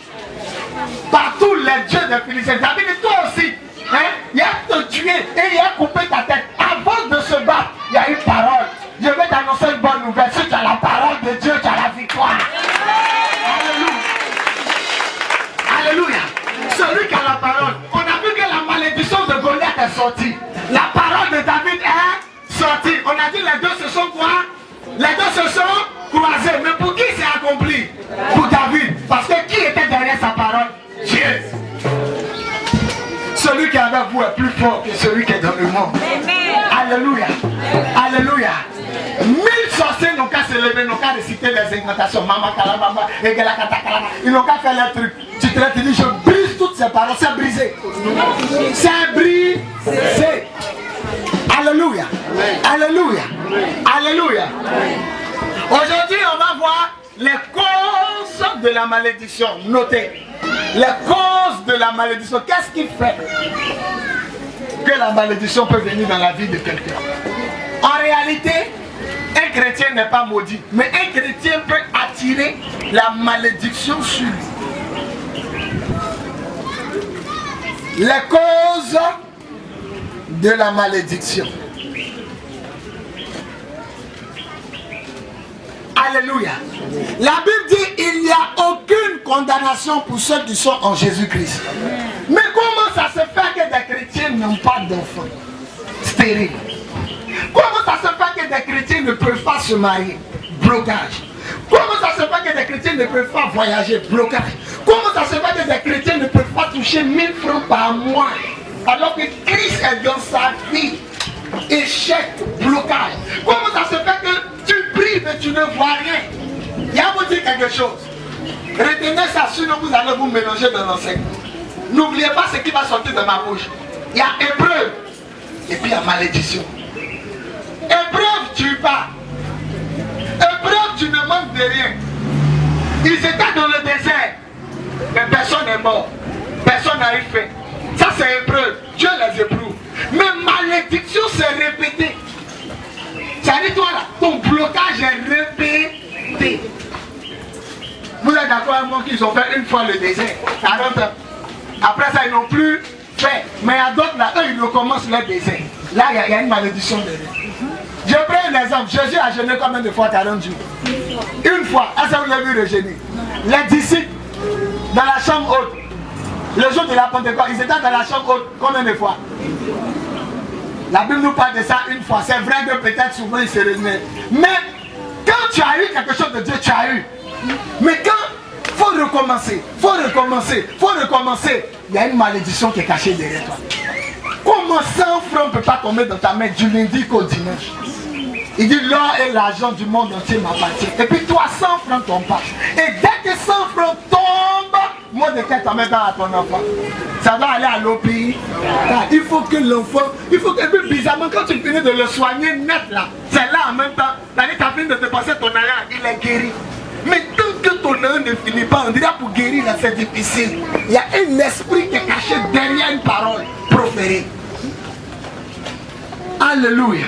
Par tous les dieux des Philistins. Ça dit, toi aussi, hein, il a te tué et il a coupé ta tête. Avant de se battre, il y a une parole. Je vais t'annoncer une bonne nouvelle. Si tu as la parole de Dieu, tu as la victoire. Alléluia. Alléluia. Celui qui a la parole. On a vu que la malédiction de Goliath est sortie. La parole de David est sortie. On a dit les deux se sont quoi? Les deux se sont croisés. Mais pour qui c'est accompli? Pour David. Parce que qui était derrière sa parole? Dieu. Celui qui est avec vous est plus fort que celui qui est dans le monde. Alléluia. Alléluia. 1000 sorciers n'ont qu'à se lever, n'ont qu'à réciter les incantations. Mama kalababa, egala katakalaba. Ils n'ont qu'à faire leur truc. Tu te dis, je brise toutes ces paroles. C'est brisé. C'est brisé. Alléluia. Alléluia. Alléluia. Aujourd'hui, on va voir les causes de la malédiction. Notez. Les causes de la malédiction. Qu'est-ce qui fait que la malédiction peut venir dans la vie de quelqu'un? En réalité, un chrétien n'est pas maudit, mais un chrétien peut attirer la malédiction sur lui. Les causes de la malédiction. Alléluia. La Bible dit il n'y a aucune condamnation pour ceux qui sont en Jésus-Christ. Mais comment ça se fait que des chrétiens n'ont pas d'enfants stériles? Comment ça se fait que des chrétiens ne peuvent pas se marier? Blocage. Comment ça se fait que des chrétiens ne peuvent pas voyager? Blocage. Comment ça se fait que des chrétiens ne peuvent pas toucher 1000 francs par mois alors que Christ est dans sa vie? Échec, blocage. Comment ça se fait que tu pries mais tu ne vois rien? Il y a vous dire quelque chose. Retenez ça, sinon vous allez vous mélanger dans l'enseignement. N'oubliez pas ce qui va sortir de ma bouche. Il y a épreuve et puis il y a malédiction. Épreuve, tu pars. Épreuve, tu ne manques de rien. Ils étaient dans le désert, mais personne n'est mort. Personne n'a eu faim. Ça c'est épreuve. Dieu les éprouve. Mais malédiction c'est répété. Ça dit toi là, ton blocage est répété. Vous êtes d'accord avec moi qu'ils ont fait une fois le désert, 40 ans. Après ça ils n'ont plus fait. Mais il y a d'autres là, eux ils recommencent le désert. Là il y a une malédiction derrière. Je prends un exemple. Jésus a jeûné combien de fois 40 jours? Une fois. Est-ce que vous l'avez vu le jeûner? Les disciples dans la chambre haute. Le jour de la Pentecôte, ils étaient dans la chambre haute combien de fois? La Bible nous parle de ça une fois. C'est vrai que peut-être souvent ils se réunissaient. Mais quand tu as eu quelque chose de Dieu, tu as eu. Mais quand il faut recommencer, il y a une malédiction qui est cachée derrière toi. Comment 100 francs ne peut pas tomber dans ta main du lundi qu'au dimanche? Il dit l'or et l'argent du monde entier m'appartiennent. Et puis toi 100 francs tombent pas. Et dès que 100 francs tombent, moi de tête en même temps à ton enfant. Ça doit aller à l'OPI. Il faut que l'enfant, et puis bizarrement quand tu finis de le soigner net là, c'est là en même temps. C'est-à-dire que tu as fini de te passer ton argent, il est guéri. Mais tant que ton argent ne finit pas, on dirait pour guérir là c'est difficile. Il y a un esprit qui est caché derrière une parole proférée. Alléluia.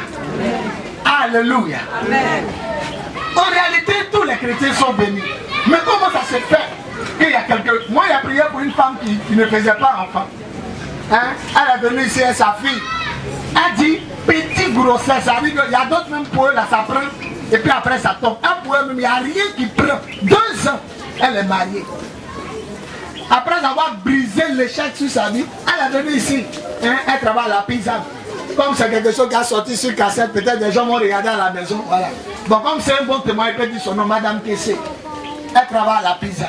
Alléluia. Amen. En réalité, tous les chrétiens sont bénis. Mais comment ça se fait qu'il y a quelqu'un... Moi, il a prié pour une femme qui ne faisait pas enfant. Hein? Elle est venue ici et sa fille. Elle dit, petite grossesse. Ça veut dire qu'il y a d'autres même pour eux, là, ça prend. Et puis après, ça tombe. Un pour eux même, il n'y a rien qui prend. 2 ans, elle est mariée. Après avoir brisé l'échec sur sa vie, elle est venue ici. Hein? Elle travaille à la pizza. Comme c'est quelque chose qui a sorti sur cassette, peut-être des gens vont regarder à la maison. Voilà. Bon, comme c'est un bon témoin, il peut dire son nom, Madame Kessé. Elle travaille à la pizza.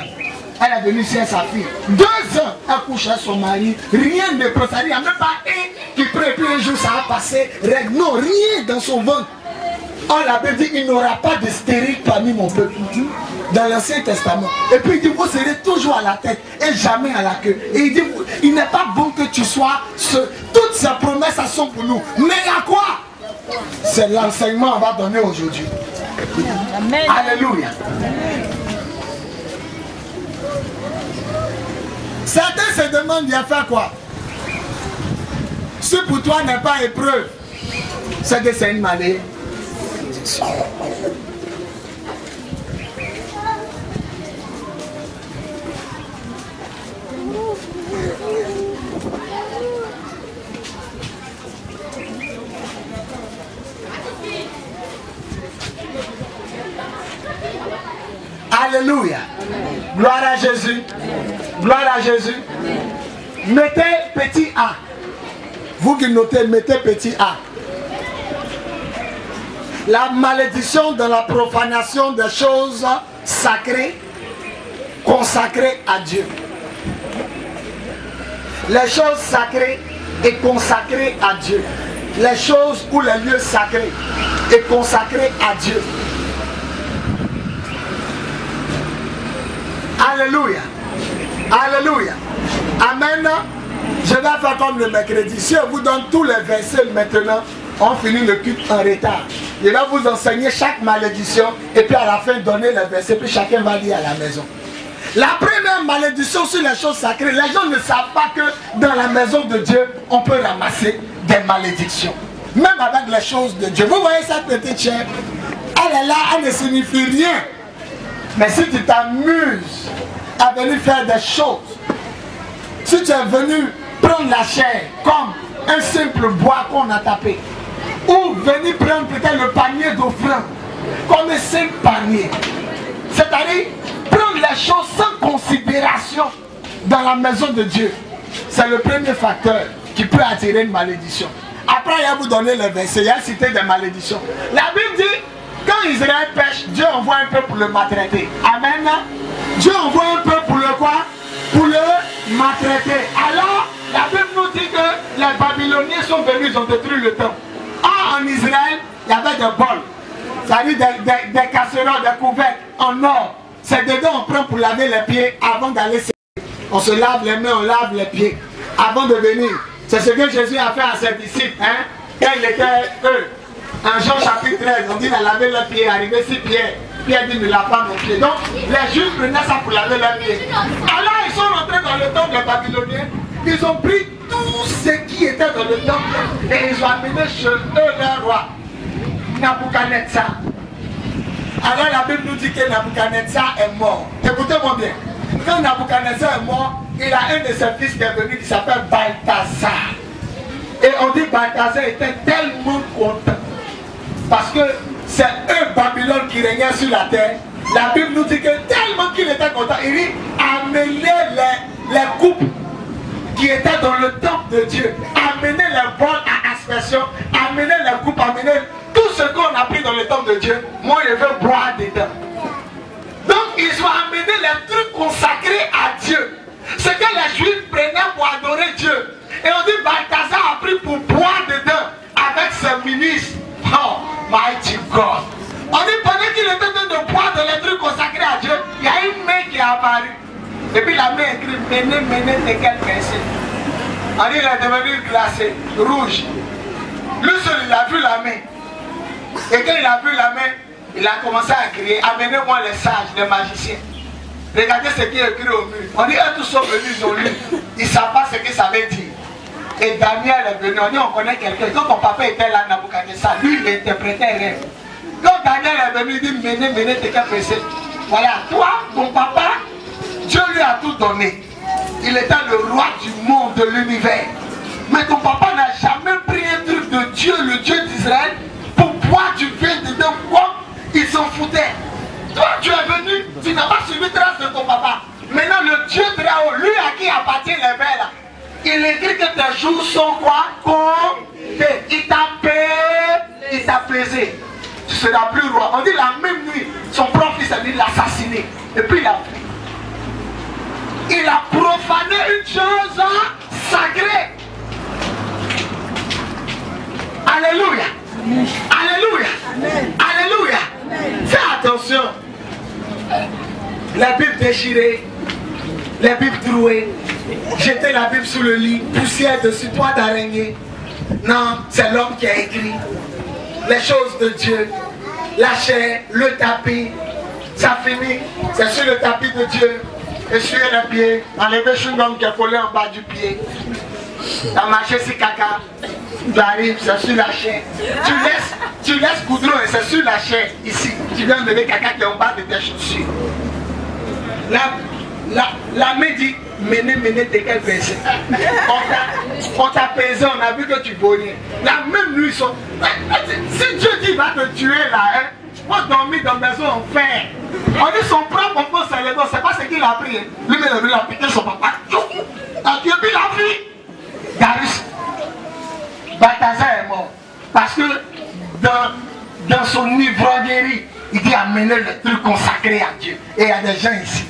Elle est venue ici avec sa fille. 2 ans, elle couche avec son mari. Rien de procédé. Il n'y a même pas un qui prend et puis un jour ça a passé. Non, rien dans son ventre. On l'avait dit, il n'aura pas de stérile parmi mon peuple. Dans l'Ancien Testament. Et puis il dit, vous serez toujours à la tête et jamais à la queue. Et il dit, il n'est pas bon que tu sois ce. Toutes ces promesses, elles sont pour nous. Mais il y a quoi? C'est l'enseignement qu'on va donner aujourd'hui. Alléluia. Certains se demandent, il a fait quoi? Ce pour toi n'est pas épreuve, c'est que c'est une malédiction. Alléluia. Gloire à Jésus. Gloire à Jésus. Mettez petit A. Vous qui notez, mettez petit A. La malédiction de la profanation des choses sacrées, consacrées à Dieu. Les choses sacrées et consacrées à Dieu. Les choses ou les lieux sacrés et consacrés à Dieu. Alléluia. Alléluia. Amen. Je vais faire comme le mercredi. Si on vous donne tous les versets maintenant, on finit le culte en retard. Je vais vous enseigner chaque malédiction et puis à la fin donner les versets, puis chacun va lire à la maison. La première malédiction sur les choses sacrées, les gens ne savent pas que dans la maison de Dieu, on peut ramasser des malédictions. Même avec les choses de Dieu. Vous voyez cette petite chair, elle est là, elle ne signifie rien. Mais si tu t'amuses à venir faire des choses, si tu es venu prendre la chair comme un simple bois qu'on a tapé, ou venir prendre peut-être le panier d'offrande comme un simple panier, c'est-à-dire prendre les choses sans considération dans la maison de Dieu, c'est le premier facteur qui peut attirer une malédiction. Après, il va vous donner les versets, il a cité des malédictions. La Bible dit, quand Israël pêche, Dieu envoie un peu pour le maltraiter. Amen. Dieu envoie un peu pour le quoi? Pour le maltraiter. Alors, la Bible nous dit que les Babyloniens sont venus, ils ont détruit le temple. Or, en Israël, il y avait des bols. C'est-à-dire des casseroles, des couvercles en or. C'est dedans on prend pour laver les pieds avant d'aller se... On se lave les mains, on lave les pieds avant de venir. C'est ce que Jésus a fait à ses disciples. Hein? Quand il était eux. En Jean chapitre 13, on dit il a lavé leurs pieds, arrivé 6 Pierre. Pierre dit ne lave pas mes pieds. Donc les Juifs prenaient ça pour laver leurs pieds. Alors ils sont rentrés dans le temple des Babyloniens. Ils ont pris tout ce qui était dans le temple et ils ont amené chez eux leur roi, Nabuchodonosor. Alors la Bible nous dit que Nabuchodonosor est mort. Écoutez-moi bien. Quand Nabuchodonosor est mort, il a un de ses fils qui est venu qui s'appelle Balthazar. Et on dit Balthazar était tellement content. Parce que c'est eux, Babylone, qui régnait sur la terre. La Bible nous dit que tellement qu'il était content, il dit amenez les coupes qui étaient dans le temple de Dieu. Amenez les bols à aspersion, amenez les coupes, amenez tout ce qu'on a pris dans le temple de Dieu. Moi, je veux boire dedans. Donc, ils ont amené les trucs consacrés à Dieu. Ce que les Juifs prenaient pour adorer Dieu. Et on dit Balthazar a pris pour boire dedans avec ses ministres. Oh, mighty God. On dit pendant qu'il était en train de boire dans les trucs consacrés à Dieu, il y a une main qui est apparue. Et puis la main écrit Méné, Tekel, Pensé. On dit il est devenu glacé, rouge. Lui seul, il a vu la main. Et quand il a vu la main, il a commencé à crier amenez-moi les sages, les magiciens. Regardez ce qui est écrit au mur. On dit eux tous sont venus, ils ont lu. Ils ne savent pas ce que ça veut dire. Et Daniel est venu, on dit on connaît quelqu'un. Quand ton papa était là, Nabuchodonosor, lui il interprétait un rêve. Quand Daniel est venu, il dit Méné, Tekel, Pensé. Voilà, toi, ton papa, Dieu lui a tout donné. Il était le roi du monde, de l'univers. Mais ton papa n'a jamais pris un truc de Dieu, le Dieu d'Israël, pour boire du vin dedans. Quoi? Il s'en foutait. Toi, tu es venu, tu n'as pas suivi trace de ton papa. Maintenant, le Dieu très haut, lui à qui appartient les verts là, il écrit que tes jours sont quoi? Comptés. Il t'a payé, il t'a plaisé. Tu seras plus roi. On dit la même nuit, son propre fils a dit l'assassiner. Et puis il a fait. Il a profané une chose sacrée. Alléluia. Alléluia. Alléluia. Fais attention. La Bible déchirée, la Bible trouée, jeter la Bible sous le lit, poussière dessus, toit d'araignée. Non, c'est l'homme qui a écrit. les choses de Dieu. La chair, le tapis, ça finit. C'est sur le tapis de Dieu. Essuyer les pieds, enlever le chewing-gum qui est collé en bas du pied. Tu as marché sur caca, tu arrives, c'est sur la chair. Tu laisses goudron et c'est sur la chair, ici. Tu viens de lever caca qui est en bas de tes chaussures. La main dit, menez, t'es quel verset. On t'a pesé, on a vu que tu vognais. La même nuit, si Dieu dit, il va te tuer là, hein, faut dormir dans la maison en fer. On dit son propre enfant, c'est les dents, c'est pas ce qu'il a pris. Lui-même, il a piqué son papa. Et puis la vie. Darius, Balthazar est mort. Parce que dans son ivrognerie, il dit amener le truc consacré à Dieu. Et il y a des gens ici,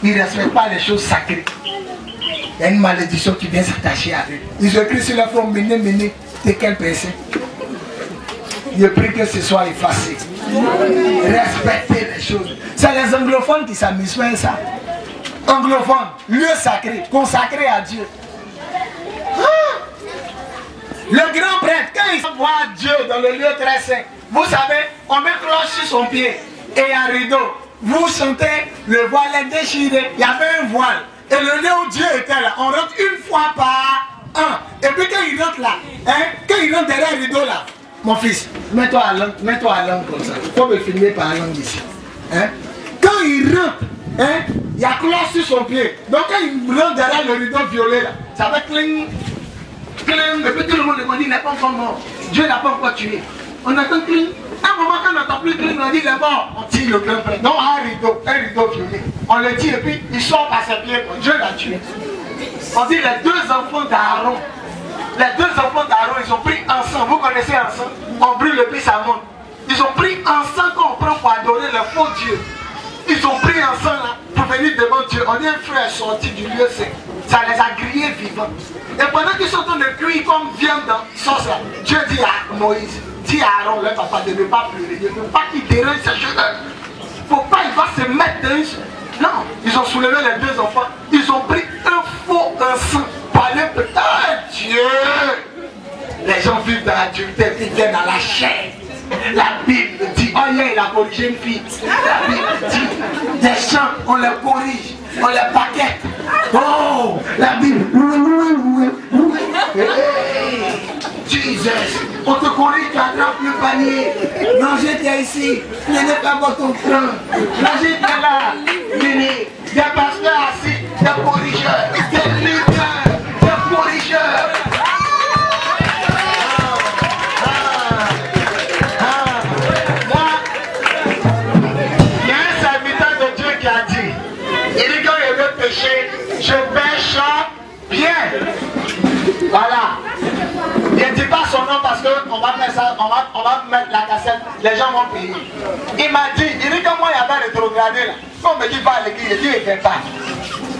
ils ne respectent pas les choses sacrées. Il y a une malédiction qui vient s'attacher à eux. Ils écrivent sur leur front, menez, t'es quel personne. Je prie que ce soit effacé. Respectez les choses. C'est les anglophones qui s'amusent à ça. Anglophones, lieu sacré, consacré à Dieu. Le grand prêtre, quand il voit Dieu dans le lieu très saint, vous savez, on met cloche sur son pied et un rideau. Vous sentez le voile est déchiré, il y avait un voile. Et le lieu où Dieu était là, on rentre une fois par an. Et puis quand il rentre là, quand il rentre derrière le rideau là, mon fils, mets-toi à langue comme ça. Il faut me filmer par langue ici. Quand il rentre, il y a cloche sur son pied. Donc quand il rentre derrière le rideau violet là, ça va cling. Et puis tout le monde le dit, il n'est pas encore mort. Dieu n'a pas encore tué. On attend cling. À un moment quand on n'entend plus cling, on dit il est mort. On tire le grand prêtre. Non, un rideau violet. On le tire et puis il sort par ses pieds. Dieu l'a tué. On dit les deux enfants d'Aaron. Les deux enfants d'Aaron, ils ont pris ensemble. Vous connaissez ensemble? On brûle le puis ça monte. Ils ont pris ensemble quand on prend pour adorer le faux Dieu. Ils ont pris ensemble là, pour venir devant Dieu. On dit un frère est sorti du lieu saint. Ça les a grillés vivants. Et pendant qu'ils sont en train de cuire comme viande dans sauce là, Dieu dit à Moïse, dit à Aaron, le papa, de ne pas pleurer. Il ne faut pas qu'il dérange ses cheveux. Il ne faut pas qu'il va se mettre dans une... Non, ils ont soulevé les deux enfants. Ils ont pris un faux encens pour aller peut-être Dieu. Les gens vivent dans l'adultère, ils viennent à la chair. La Bible dit, oh yeah, il a corrigé une fille. La Bible dit, des chants, on les corrige, on les paquette. Oh, la Bible. Hey, Jesus, on te corrige, tu attrapes le panier. Non, j'étais ici, il n'est pas bon ton train. Là, j'étais là, des pasteurs assis, des corrigeurs, des leaders, des corrigeurs. Je pêche bien. Voilà. Il ne dit pas son nom parce qu'on va mettre ça, on va mettre la cassette, les gens vont payer. Il m'a dit, il dit que moi il y avait rétrogradé là. Quand on me dit va à l'église, il dit il ne fait pas.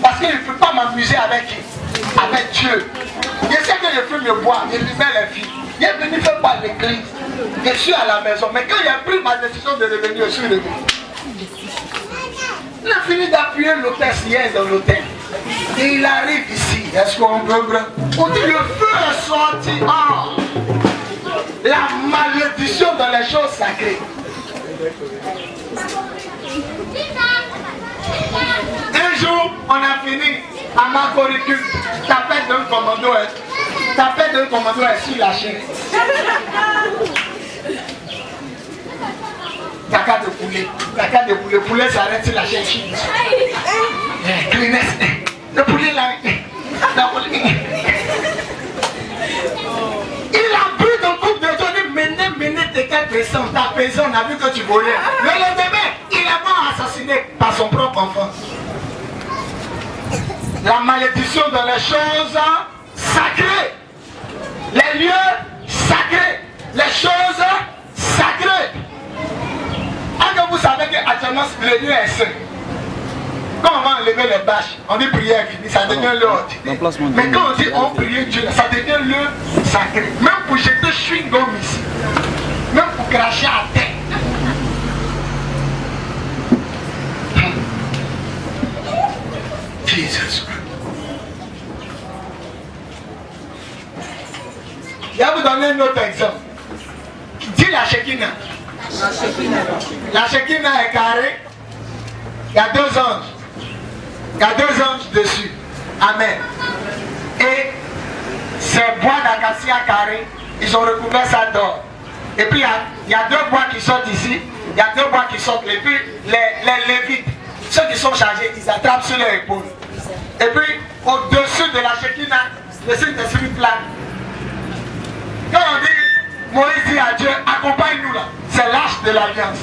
Parce qu'il ne peut pas m'amuser avec qui? Avec Dieu. Il sait que je fume le bois, il lui met les filles. Il est venu faire quoi à l'église? Je suis à la maison. Mais quand il a pris ma décision de revenir, je suis revenu. Il a fini d'appuyer l'hôtesse hier dans l'hôtel. Et il arrive ici. Est-ce qu'on peut prendre? On dit le feu est sorti. Oh, la malédiction dans les choses sacrées. Un jour, on a fini à Macoricule. Tapette d'un commando est sur la chaîne. Caca de poulet s'arrête sur la chaîne. Le poulet là. Il a pris ton couple de données, menez tes quelle personne, ta personne a vu que tu volais. Le lendemain, il est mort assassiné par son propre enfant. La malédiction dans les choses sacrées. Les lieux sacrés. Les choses sacrées. Vous savez qu'actuellement le lieu est saint. Quand on va enlever les bâches, on dit prière finie, ça devient lieu ordinaire. Mais quand on dit on prie Dieu, ça devient lieu sacré. Même pour jeter chewing-gum ici, même pour cracher à terre. Jesus. Je vais vous donner un autre exemple. Dieu dit la Shekinah. La Shekinah est carrée. Il y a 2 anges. Il y a 2 anges dessus. Amen. Et ces bois d'acacia carrés, ils ont recouvert ça d'or. Et puis il y a 2 bois qui sortent ici. Il y a 2 bois qui sortent. Et puis les Lévites, ceux qui sont chargés, ils attrapent sur leur épaule. Et puis au-dessus de la Shekinah, le signe de celui plane. Quand on dit, Moïse dit à Dieu, accompagne-nous là. C'est l'arche de l'alliance.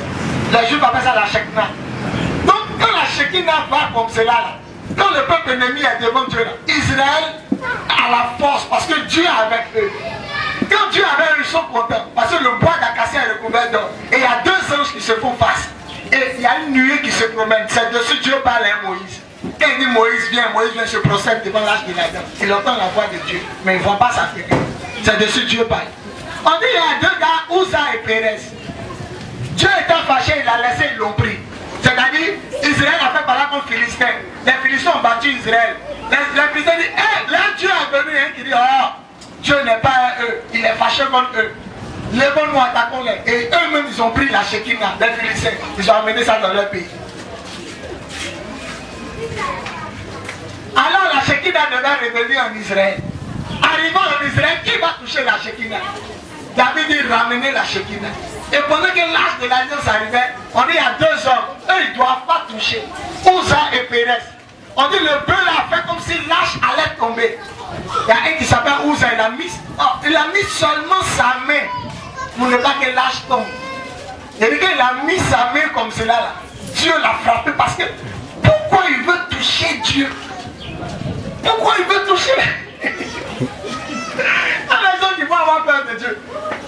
Les Juifs appellent ça la Shekinah. Donc quand la Shekinah va comme cela là, quand le peuple ennemi est devant Dieu là, Israël a la force parce que Dieu est avec eux. Quand Dieu est avec eux, ils sont contents parce que le bois d'acacia est recouvert d'or. Et il y a 2 anges qui se font face. Et il y a une nuée qui se promène. C'est dessus Dieu parle à Moïse. Quand il dit Moïse vient se procède devant l'arche de l'alliance. Il entend la voix de Dieu, mais il ne voit pas sa figure. C'est dessus Dieu parle. On dit il y a 2 gars, Ouza et Pérez. Dieu étant fâché, il a laissé, ils l'ont pris. C'est-à-dire, Israël a fait par là contre Philistins. Les Philistins ont battu Israël. Les Philistins disent, hé, là Dieu est venu, hein, qui dit, oh, Dieu n'est pas eux, il est fâché contre eux. Lèvons-nous, attaquons-les. Et eux-mêmes, ils ont pris la Shekinah, les Philistins. Ils ont amené ça dans leur pays. Alors la Shekinah devait revenir en Israël. Arrivant en Israël, qui va toucher la Shekinah? David dit ramener la Shekinah. Et pendant que l'arche de l'alliance arrivait, on dit il y a 2 hommes, eux ils ne doivent pas toucher. Ouza et Pérez. On dit le bœuf a fait comme si l'arche allait tomber. Il y a un qui s'appelle Ouza, il a mis seulement sa main pour ne pas que l'arche tombe. Et quand il a mis sa main comme cela là, Dieu l'a frappé parce que pourquoi il veut toucher Dieu? Pourquoi il veut toucher? À la zone, il faut avoir peur de Dieu.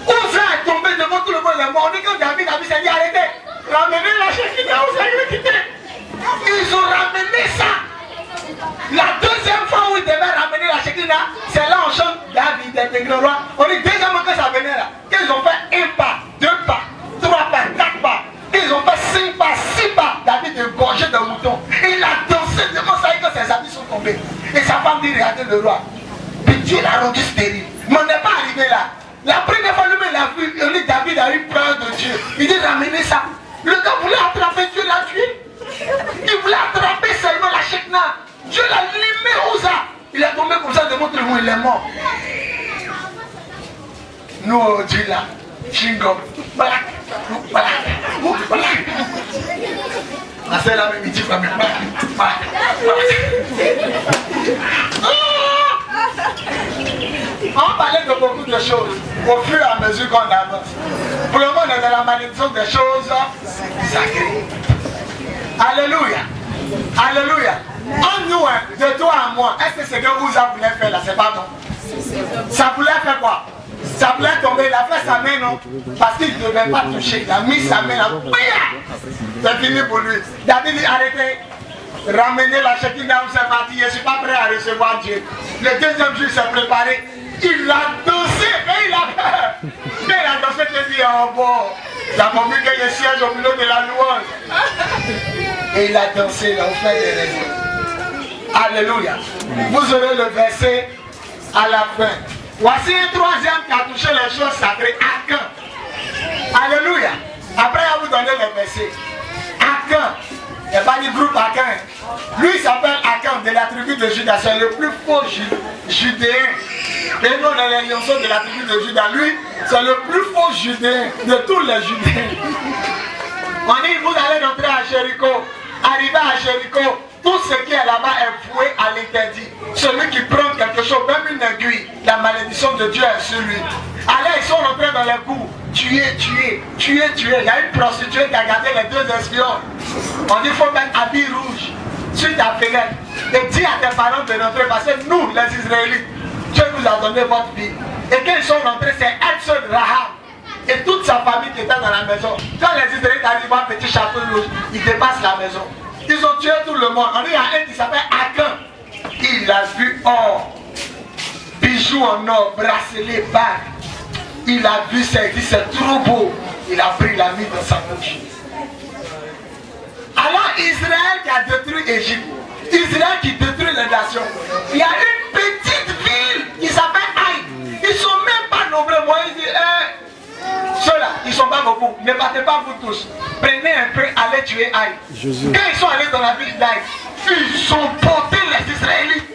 Ouza est tombé devant tout le monde, il est mort. On dit que David a dit arrêtez, ramenez la Shekinah, Ouza il veut quitter. Ils ont ramené ça. La 2e fois où ils devaient ramener la Shekinah, c'est là on chante David est grand roi. On dit deuxièmement que ça venait là. Qu'ils ont fait 1 pas, 2 pas, 3 pas, 4 pas. Ils ont fait 5 pas, 6 pas. David est gorgé de mouton. Il a dansé devant ça et que ses habits sont tombés. Et sa femme dit regardez le roi. Puis Dieu l'a rendu stérile. Mais on n'est pas arrivé là. La première fois, lui-même l'a vu. On dit David a eu peur de Dieu. Il dit ramenez ça. Le gars voulait attraper Dieu, l'a tué. Il voulait attraper seulement la Shekinah. Dieu l'a limé Ouza. Il est tombé comme ça devant tout le monde, il est mort. Nous, on dit là, chingom, black, black, black. La seule là, il dit comme black, black, on parlait de beaucoup de choses au fur et à mesure qu'on avance. Pour le moment, on est dans la malédiction des choses sacrées. Alléluia. Alléluia. En nous, de toi à moi, est-ce que ce que Ouza voulait faire là, c'est pas bon? Ça voulait faire quoi? Ça voulait tomber, il a fait sa main, non? Parce qu'il ne devait pas toucher, il a mis sa main là. C'est fini pour lui. David dit arrêtez, ramenez la Shekinah, c'est parti, je ne suis pas prêt à recevoir Dieu. Le 2e jour, il s'est préparé, il a dansé et il a peur. Quand il a dansé, il a dit oh bon, la momie que je siège au milieu de la louange. Et il a dansé, il a offert des raisons. Alléluia. Vous aurez le verset à la fin. Voici un 3e qui a touché les choses sacrées. Akan. Alléluia. Après, il va vous donner les versets. Akan. Il n'y a pas du groupe Akan. Lui, il s'appelle Akan de la tribu de Juda. C'est le plus faux judéen. Et nous, on est les lionceaux de la tribu de Juda. Lui, c'est le plus faux judéen de tous les judéens. On dit, vous allez rentrer à Jéricho. Arrivé à Jéricho, tout ce qui est là-bas est voué à l'interdit. Celui qui prend quelque chose, même une aiguille, la malédiction de Dieu est sur lui. Allez, ils sont rentrés dans les cours. Tuer. Il y a une prostituée qui a gardé les 2 espions. On dit qu'il faut mettre habit rouge sur ta fenêtre. Et dis à tes parents de rentrer parce que nous, les Israélites, Dieu nous a donné votre vie. Et quand ils sont rentrés, c'est elle seule, Rahab. Et toute sa famille qui était dans la maison. Quand les Israélites arrivent à un petit château rouge, ils dépassent la maison. Ils ont tué tout le monde. On dit, il y a un qui s'appelle Akan. Il a vu or, bijoux en or, bracelet, bague. Il a vu ça, il dit c'est trop beau. Il a pris la mis dans sa bouche. Alors Israël qui a détruit l'Égypte, Israël qui détruit les nations. Il y a une petite ville qui s'appelle Haï. Ils ne sont même pas nombreux. Moi, il dit, ceux-là, ils sont beaucoup. Ne battez pas vous tous. Prenez un peu, allez tuer Aïe. Quand ils sont allés dans la ville d'Aïe, ils ont porté les Israélites.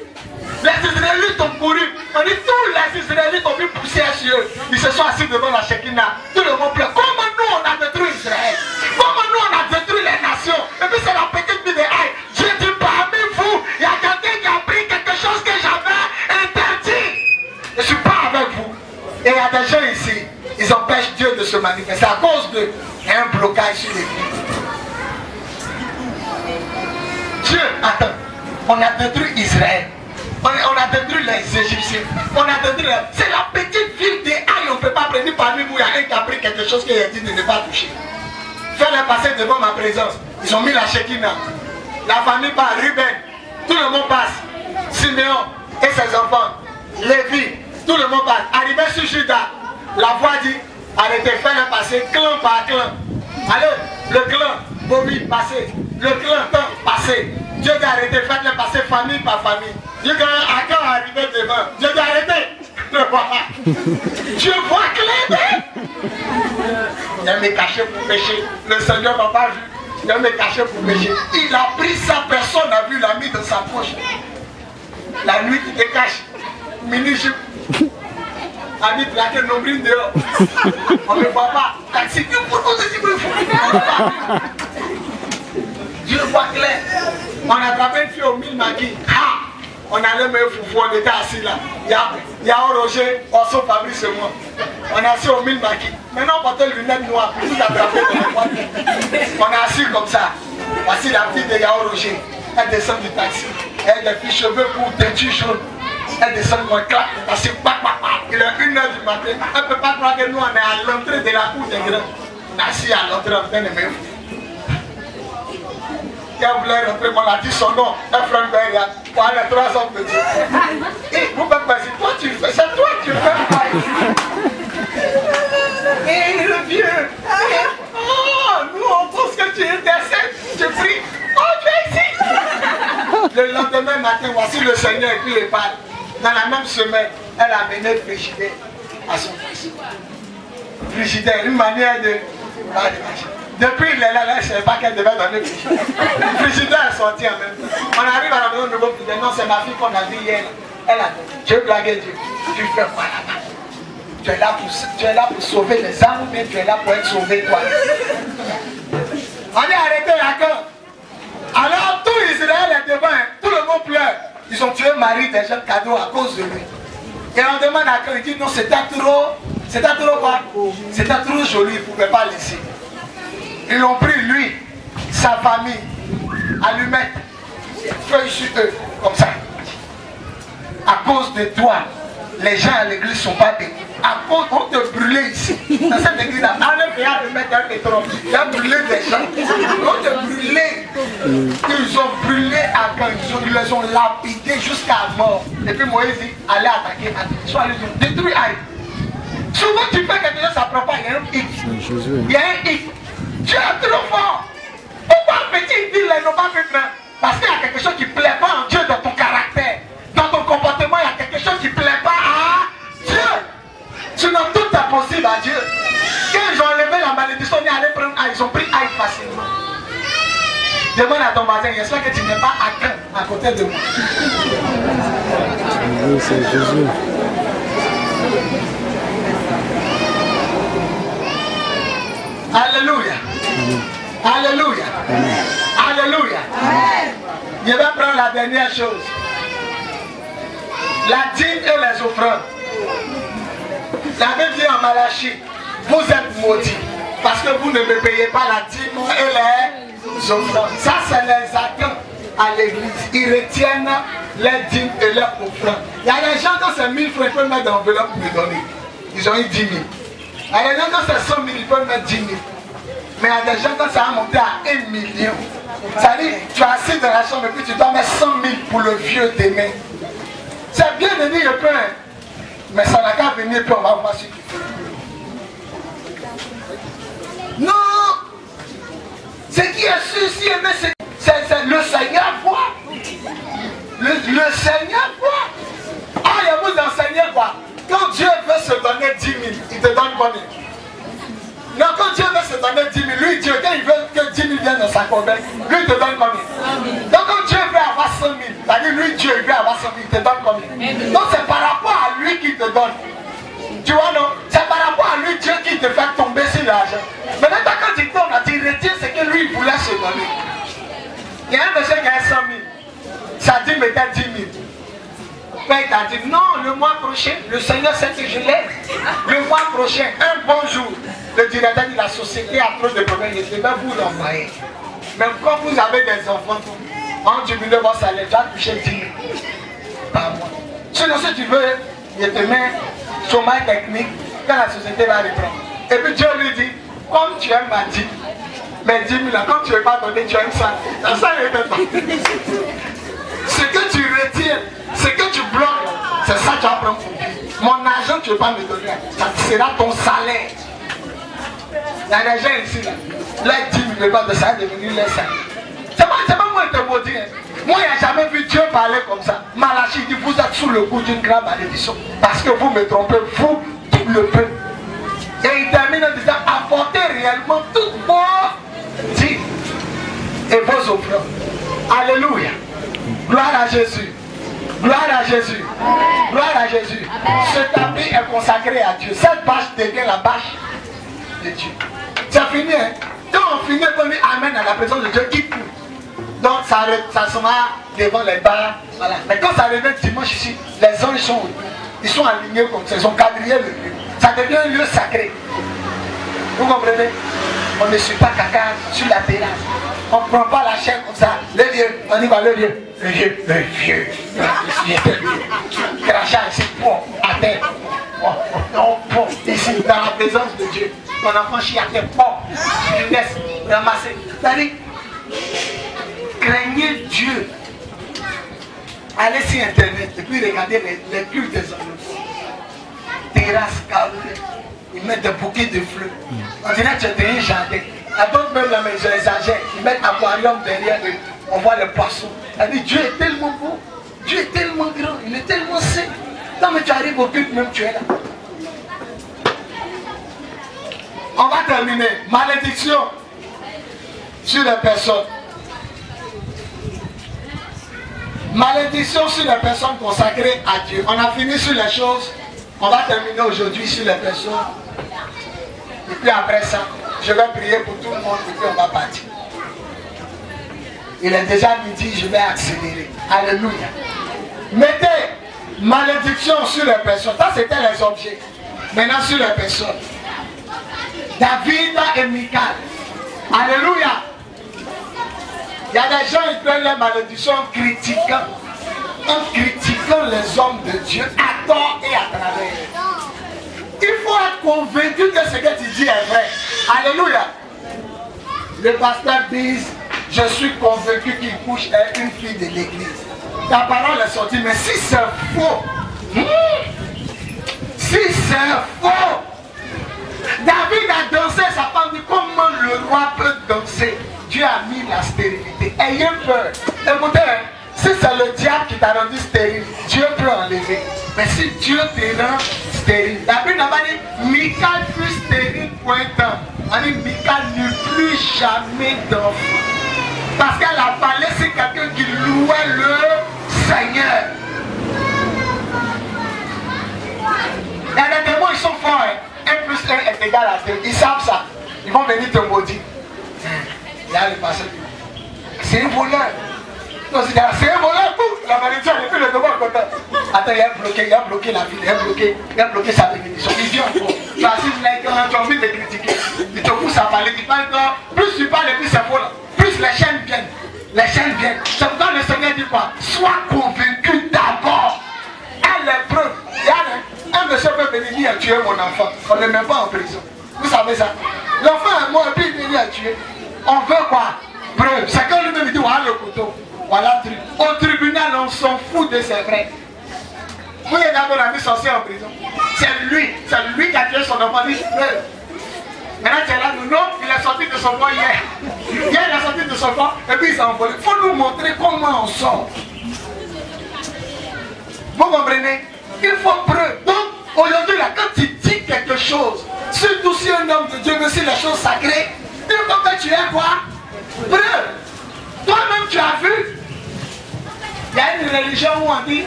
Les Israélites ont couru. On dit tous les Israélites ont vu pousser sur eux. Ils se sont assis devant la Shekinah. Tout le monde pleure. Comment nous on a détruit Israël? Comment nous on a détruit les nations? Et puis c'est la petite fille de Aïe. J'ai dit parmi vous, il y a quelqu'un qui a pris quelque chose que j'avais interdit. Je ne suis pas avec vous. Et il y a des gens ici, ils empêchent Dieu de se manifester à cause d'un blocage sur les vies. Dieu, attends, on a détruit Israël. On a détruit les Égyptiens. On a détruit. C'est la petite ville des Aïe. On ne peut pas prendre parmi vous. Il y a un qui a pris quelque chose qu'il a dit de ne pas toucher. Fais-les passer devant ma présence. Ils ont mis la Shekinah. La famille part. Ruben. Tout le monde passe. Siméon et ses enfants. Lévi. Tout le monde passe. Arrivé sur Judas. La voix dit arrêtez, fais-les passer clan par clan. Allez, le clan. Bobby, passez. Le clan, passez. Dieu dit arrêtez, faites-les passer famille par famille. Dieu dit Akan est arrivé devant. Dieu dit arrêtez. Dieu voit clair. Il a me caché pour pécher. Le Seigneur n'a pas vu. Il a me caché pour pécher. Il a pris ça, personne n'a vu, il l'a mis dans sa poche. La nuit, il te cache. Mini-jupe. A mis plaqué le nombril dehors. On ne me voit pas. Taxi, pour qu'on se dise, Dieu voit clair. On a attrapé une fille au mille maquis. On allait me foufou, on était assis là. Il y a un Roger, Orso, Fabrice et moi. On est assis au mille maquis. Maintenant on portait les lunettes noires pour tout attraper dans la boîte. On est assis comme ça. Voici la fille de Yao Roger. Elle descend du taxi. Elle a des filles cheveux pour teinture jaune. Elle descend comme un clap. Parce que il est 1h du matin. Elle ne peut pas croire que nous on est à l'entrée de la cour des grands. On est assis à l'entrée en train de me foutre. Elle voulait rentrer, on a dit son nom, un frère derrière, pour aller 3 hommes de Dieu. Et vous faites passer, toi tu fais, c'est toi qui fais. Et le vieux, oh, nous on pense que tu intercèdes, tu pries, oh tu es ici. Le lendemain matin, voici le Seigneur et puis les parle. Dans la même semaine, elle a amené Frigidaire à son fils. Frigidaire, une manière de... Depuis il est là, je ne savais pas qu'elle devait donner le frigidaire est sorti en même temps. On arrive à la maison de nouveau frigidaire. Non, c'est ma fille qu'on a vue hier. Elle a dit, je veux blaguer Dieu. Tu fais quoi là-bas? Tu es là pour sauver les âmes, mais tu es là pour être sauvé toi. On est arrêté à quand? Alors tout Israël est devant, tout le monde pleure. Ils ont tué Marie des jeunes cadeaux à cause de lui. Et on demande à quand? Il dit non, c'était trop quoi? C'était trop joli, il ne pouvait pas laisser. Ils l'ont pris, lui, sa famille, allumettes, feuilles sur eux, comme ça. À cause de toi, les gens à l'église ne sont pas bénis. À cause, on te brûlait ici. Dans cette église-là, enlève mettre un pétrole. Il a brûlé des gens. On te brûlait. Ils ont brûlé à quand ils les ont lapidés jusqu'à mort. Et puis Moïse dit, allez attaquer. Ils sont allés détruire Aïe. Souvent tu fais quelque chose, ça ne prend pas. Il y a un hic. Il y a un hic. Tu es trop fort. Pourquoi petit ville ils n'ont pas fait prendre? Parce qu'il y a quelque chose qui ne plaît pas en Dieu dans ton caractère. Dans ton comportement, il y a quelque chose qui ne plaît pas à Dieu. Sinon tout est possible à Dieu. Quand ils ont enlevé la malédiction, ils ont pris Aïe facilement. Demande à ton voisin, j'espère que tu n'es pas à côté de moi. C'est Jésus. Alléluia. Alléluia. Alléluia. Je vais prendre la dernière chose. La dîme et les offrandes. La Bible dit en Malachie, vous êtes maudits parce que vous ne me payez pas la dîme et les offrandes. Ça, c'est les attentes à l'église. Ils retiennent les dîmes et les offrandes. Il y a des gens, quand c'est 1000 francs, ils peuvent mettre dans l'enveloppe pour me donner. Ils ont eu 10 000. Il y a des gens, quand c'est 100 000, ils peuvent mettre 10 000. Mais il y a des gens, quand ça a monté à 1 million, ça dit, tu as assis dans la chambre et puis tu dois mettre 100 000 pour le vieux demain. C'est bien de dire le pain, mais ça n'a qu'à venir puis on va voir ce qu'il fait. Non! Ce qui est suscité, c'est le Seigneur voit. Le Seigneur voit. Ah, il y a vous enseigner quoi? Quand Dieu veut se donner 10 000, il te donne combien? Non, quand Dieu s'accorder. Lui, il te donne combien? Donc, quand Dieu veut avoir 100 000, c'est-à-dire lui, Dieu, il veut avoir 100 000, il te donne combien? Donc, c'est par rapport à lui qu'il te donne. Tu vois, non? C'est par rapport à lui, Dieu, qui te fait tomber sur l'argent. Maintenant, quand il donne, tu retires ce que lui, il voulait se donner. Il y a un monsieur qui a 100 000. Ça dit, mais t'as 10 000. Mais il t'a dit, non, le mois prochain, le Seigneur sait que je l'aide. Le mois prochain, un bon jour, le directeur de la société a trop de problèmes, je vais vous l'envoyer. Mais quand vous avez des enfants, en diminuant votre salaire, tu vas toucher 10 000 par mois. Sinon, si tu veux, il te met chômage technique quand la société va reprendre. Et puis Dieu lui dit, comme tu aimes ma dîme, mais 10 000 là, comme tu ne veux pas donner, tu aimes ça. Ça ne veut pas. Ce que tu retires, ce que tu bloques, c'est ça que tu vas prendre pour Dieu. Mon argent, tu ne veux pas me donner. Ça sera ton salaire. Il y a des gens ici, là. Les 10 000 de ça est devenu les 5. C'est pas moi qui te maudis. Moi, il n'y a jamais vu Dieu parler comme ça. Malachie dit, vous êtes sous le coup d'une grave malédiction. Parce que vous me trompez, vous, tout le peuple. Et il termine en disant, apportez réellement toutes vos dîmes et vos offrandes. Alléluia. Gloire à Jésus. Gloire à Jésus. Gloire à Jésus. Ce tapis est consacré à Dieu. Cette bâche devient la bâche de Dieu. C'est fini, hein? Quand on finit, on dit Amen à la présence de Dieu, quitte nous. Donc ça se met devant les bars. Voilà. Mais quand ça revient dimanche ici, les anges sont autour. Ils sont alignés comme ça, ils ont quadrillé le lieu. Ça devient un lieu sacré. Vous comprenez? On ne suit pas caca sur la terrasse. On ne prend pas la chair comme ça. Le lieu, on y va, le lieu. Le vieux. Crachat ici, bon, à terre. Bon, ici, dans la présence de Dieu. Ton enfant chie à terre, bon, il laisse ramasser. C'est-à-dire, craignez Dieu. Allez sur Internet et puis regardez les cultes des hommes. Terrasse, carré, ils mettent des bouquets de fleurs. On dirait que tu es un jardin. À d'autres même la maison, ils exagèrent. Ils mettent aquarium derrière eux. On voit les poissons. C'est-à-dire, Dieu est tellement beau. Dieu est tellement grand. Il est tellement saint. Quand tu arrives au culte, même tu es là. On va terminer. Malédiction sur les personnes. Malédiction sur les personnes consacrées à Dieu. On a fini sur les choses. On va terminer aujourd'hui sur les personnes. Et puis après ça, je vais prier pour tout le monde et puis on va partir. Il est déjà midi, je vais accélérer. Alléluia. Mettez malédiction sur les personnes. Ça c'était les objets. Maintenant sur les personnes. David et Michal. Alléluia. Il y a des gens qui prennent les malédictions en critiquant les hommes de Dieu à tort et à travers. Il faut être convaincu que ce que tu dis est vrai. Alléluia. Le pasteur dit, je suis convaincu qu'il couche avec une fille de l'église. Ta parole est sortie, mais si c'est faux, si c'est faux, David a dansé, sa femme dit, comment le roi peut danser? Dieu a mis la stérilité. Ayez peur. Écoutez, si c'est le diable qui t'a rendu stérile, Dieu peut enlever. Mais si Dieu te rend stérile, David n'a pas dit, Michal fut stérile pour un temps. On dit, Michal n'eut plus jamais d'enfant. Parce qu'elle a parlé, c'est quelqu'un qui louait le Seigneur. Il y a des démons, ils sont forts. 1 plus 1 est égal à 2. Ils savent ça. Ils vont venir te maudire. Là, le passé. C'est un voleur. C'est un voleur. La malédiction, et puis le démon est content. Attends, il a bloqué la ville. Il a bloqué sa bénédiction. Il vient encore. Tu assises là, tu as envie de critiquer. Il te pousse à parler. Tu parles encore. Plus tu parles, et plus c'est faux là. Plus les chaînes viennent. Les chaînes viennent. C'est pourquoi le Seigneur dit quoi? Sois convaincu d'abord. À l'épreuve. Un monsieur peut venir dire à tuer mon enfant. On ne le met pas en prison. Vous savez ça? L'enfant est mort et puis il vient à tuer. On veut quoi? Preuve. C'est quand lui-même dit voilà le couteau. Voilà le truc. Au tribunal, on s'en fout de ses vrais. Vous regardez l'ami sorcier en prison. C'est lui qui a tué son enfant. Il dit preuve. Maintenant tu es là, non, il est sorti de son corps hier. Hier il est sorti de son corps et puis il s'est envolé. Il faut nous montrer comment on sort. Vous comprenez? Il faut preuve. Donc aujourd'hui là, quand tu dis quelque chose, surtout si un homme de Dieu, mais si les choses sacrées, il faut que tu aies quoi? Preuve. Toi-même, tu as vu. Il y a une religion où on dit,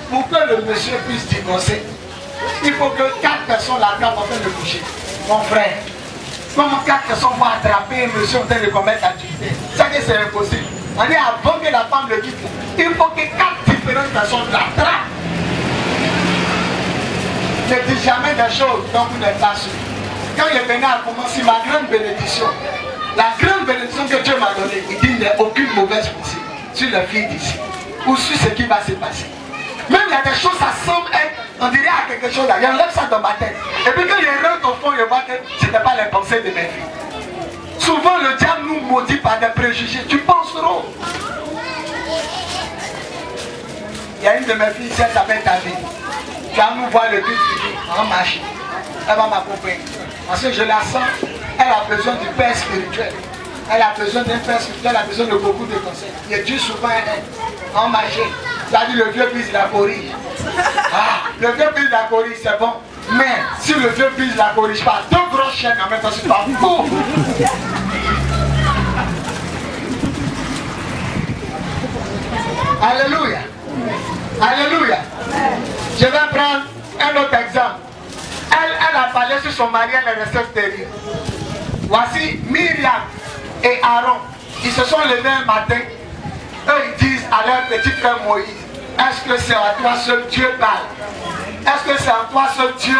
pour que le monsieur puisse divorcer, il faut que 4 personnes l'attrapent en train de coucher. Mon frère, comment 4 personnes vont attraper un monsieur en train de commettre l'activité? Ça que c'est impossible. On dit avant que la femme le quitte, il faut que 4 différentes personnes l'attrapent. Ne dis jamais des choses dont vous n'êtes pas sûr. Quand il est venu à commencer ma grande bénédiction, la grande bénédiction que Dieu m'a donnée, il dit qu'il n'y a aucune mauvaise pensée sur la fille d'ici ou sur ce qui va se passer. Même il y a des choses, ça semble être, on dirait à quelque chose là, il enlève ça dans ma tête. Et puis quand il rentre au fond, il voit que ce n'était pas les pensées de mes filles. Souvent le diable nous maudit par des préjugés. Tu penses trop. Il y a une de mes filles, elle s'appelle David. Tu vas nous voir le but en marche. Elle va m'accompagner. Parce que je la sens, elle a besoin du père spirituel. Elle a besoin d'un père spirituel, elle a besoin de beaucoup de conseils. Il dit souvent en marché. Ça dit le vieux bise la corrige. Ah, le vieux bise la corrige, c'est bon. Mais si le vieux bise la corrige pas, 2 grosses chaînes en même temps, c'est pas fou. Alléluia. Alléluia. Je vais prendre un autre exemple. Elle a parlé sur son mari, elle est restée stérile. Voici Myriam et Aaron. Ils se sont levés un matin. Eux, ils disent à leur petit frère Moïse, est-ce que c'est à toi seul Dieu parle? Est-ce que c'est à toi seul Dieu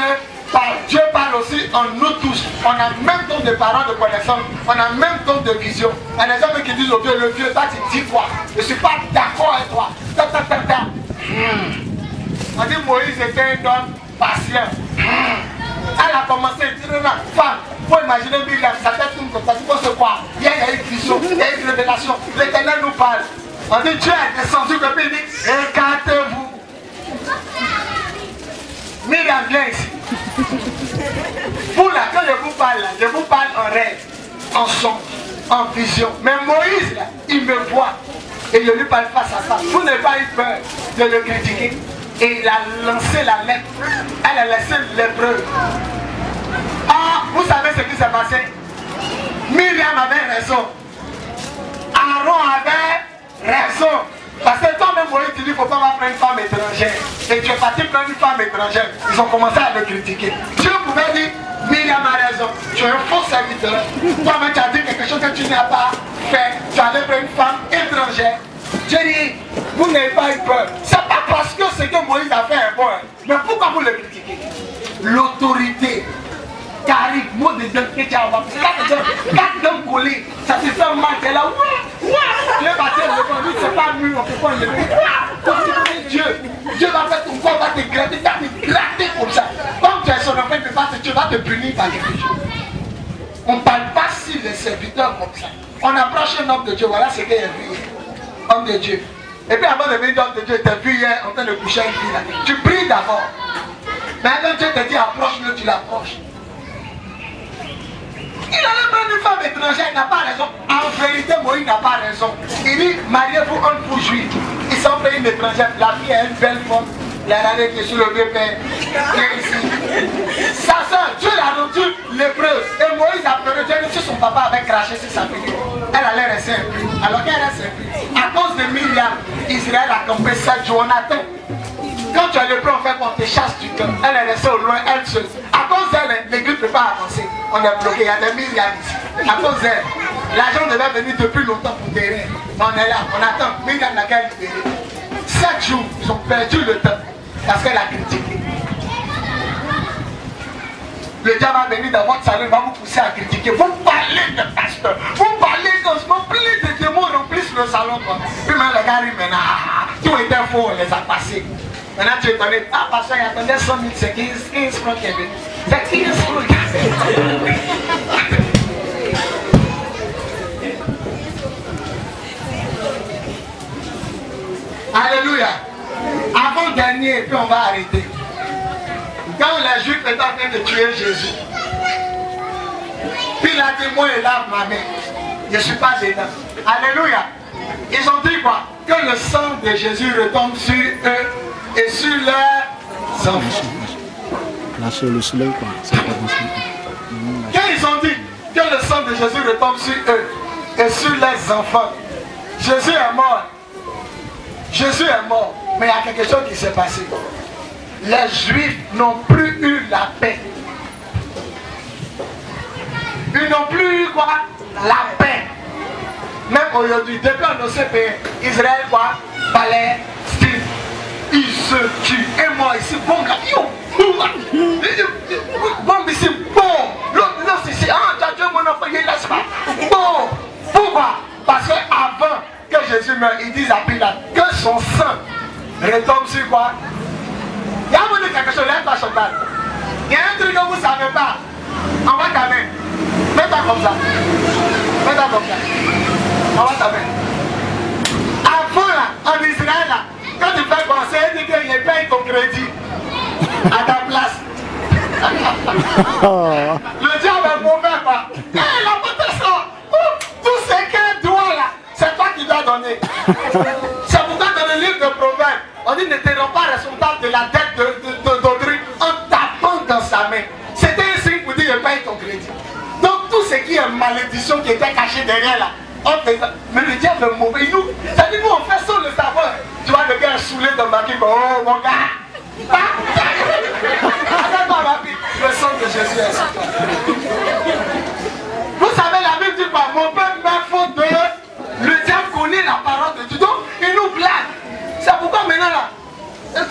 parle? Dieu parle aussi en nous tous. On a même ton de paroles de connaissance. On a même ton de vision. Il y a des hommes qui disent au vieux, le vieux, toi tu dis quoi? Je ne suis pas d'accord avec toi. On dit Moïse était un homme patient. Elle a commencé à dire, femme, il faut imaginer Myriam, sa tête tourne comme ça, il faut se croire. Il y a une vision, il y a une révélation. L'Éternel nous parle. On dit Dieu est descendu comme il dit, écartez-vous. Myriam, viens ici. Vous là, quand je vous parle en rêve, en son, en vision. Mais Moïse, là, il me voit. Et je lui parle face à face. Vous n'avez pas eu peur de le critiquer. Et il a lancé la lettre. Elle a laissé l'épreuve. Ah, vous savez ce qui s'est passé? Myriam avait raison. Aaron avait raison. Parce que toi-même, Moïse, tu dis qu'il ne faut pas prendre une femme étrangère. Et tu es parti prendre une femme étrangère. Ils ont commencé à le critiquer. Dieu pouvait dire, Myriam a raison. Tu es un faux serviteur. Toi-même, tu as dit quelque chose que tu n'as pas fait. Tu allais prendre une femme étrangère. Dieu dit, vous n'avez pas eu peur. C'est pas parce que ce que Moïse a fait est bon. Mais pourquoi vous le critiquez? L'autorité. Carré, mot de Dieu que tu as envoyé. 4 dents collées. Ça te fait mal. Tu es là. Dieu va te lever. C'est pas mieux. On ne peut pas le lever. Dieu va faire ton corps, va te gratter. Va te gratter comme ça. Comme tu es son enfant, Dieu va te punir par quelque chose. On ne parle pas si les serviteurs comme ça. On approche un homme de Dieu. Voilà ce qu'il a vu. Homme de Dieu. Et puis avant de venir homme de Dieu, tu as vu hier en train de coucher une fille là. Tu pries d'abord. Mais quand Dieu te dit approche-le, tu l'approches. Il allait prendre une femme étrangère, il n'a pas raison. En vérité, Moïse n'a pas raison. Il dit, mariez-vous un fou juif. Ils sont pris une étrangère. La fille est une belle femme. La rarée qui est sur le vieux père. Qui est ici. Sa soeur, Dieu l'a rendu l'épreuve. Et Moïse a pleuré. Dieu dit, si son papa avait craché sur sa fille, elle allait rester impure. Alors qu'elle reste impure. À cause de Myriam, Israël a campé 7 jours. On attend. Quand tu as le plan, on fait qu'on te chasse du camp. Elle est restée au loin, elle seule. À cause d'elle, l'église ne peut pas avancer. On est bloqué, il y a des Myriam ici. À cause d'elle, l'argent devait venir depuis longtemps pour terrain. On est là, on attend. Myriam n'a qu'à libérer. 7 jours, ils ont perdu le temps. Parce qu'elle a critiqué. Le diable va venir dans votre salon, il va vous pousser à critiquer. Vous parlez de pasteur. Vous parlez de ce moment, plus de démons remplissent le salon. Puis même les gars, maintenant, tout était faux, on les a passés. Maintenant tu es étonné, ah pasteur, il attendait 100 000, c'est 15 francs qu'il y avait. C'est 15 francs qu'il y avait. Alléluia. Avant-dernier, et puis on va arrêter. Quand les Juifs étaient en train de tuer Jésus, puis il a dit, moi et lave ma main. Je ne suis pas dedans. Alléluia. Ils ont dit quoi? Que le sang de Jésus retombe sur eux et sur leurs enfants. Là sur le soleil quoi. Quand ils ont dit que le sang de Jésus retombe sur eux et sur les enfants. Jésus est mort. Jésus est mort. Mais il y a quelque chose qui s'est passé. Les Juifs n'ont plus eu la paix. Ils n'ont plus eu quoi? La paix. Même aujourd'hui, depuis on s'est payé, Israël quoi? Palestine. Ils se tuent. Et moi ici, bon gars, bon ici, bon. L'autre ici, ah, Dieu mon enfant, il laisse pas. Bon. Pourquoi? Parce qu'avant que Jésus meure, ils disent à Pilate que son sang retombe sur quoi? Il y a vous dire quelque chose, lève ta chantal. Il y a un truc que vous ne savez pas. Envoie ta main. Mets-toi comme ça. Mets-toi comme ça. Envoie ta main. Avant là, en Israël là, quand tu fais penser, il dit qu'il paye ton crédit à ta place. Le diable est mauvais quoi. Hé, la protection. Tout ce qu'un doit là, c'est toi qui dois donner. C'est pourquoi dans le livre de Proverbes, on dit ne te rends pas responsable de la dette d'autrui en tapant dans sa main. C'était un signe pour dire je paye ton crédit. Donc tout ce qui est malédiction qui était caché derrière là, on fait ça. Mais le diable est mauvais. Nous, ça dit nous on fait sans le savoir. Tu vois le gars saoulé dans ma vie, oh mon gars. Attends ma vie, le sang de Jésus est sur toi. Vous savez la Bible dit quoi? Mon père m'a faute de... Le diable connaît la parole de Dieu. Donc il nous blague. C'est pourquoi maintenant là, et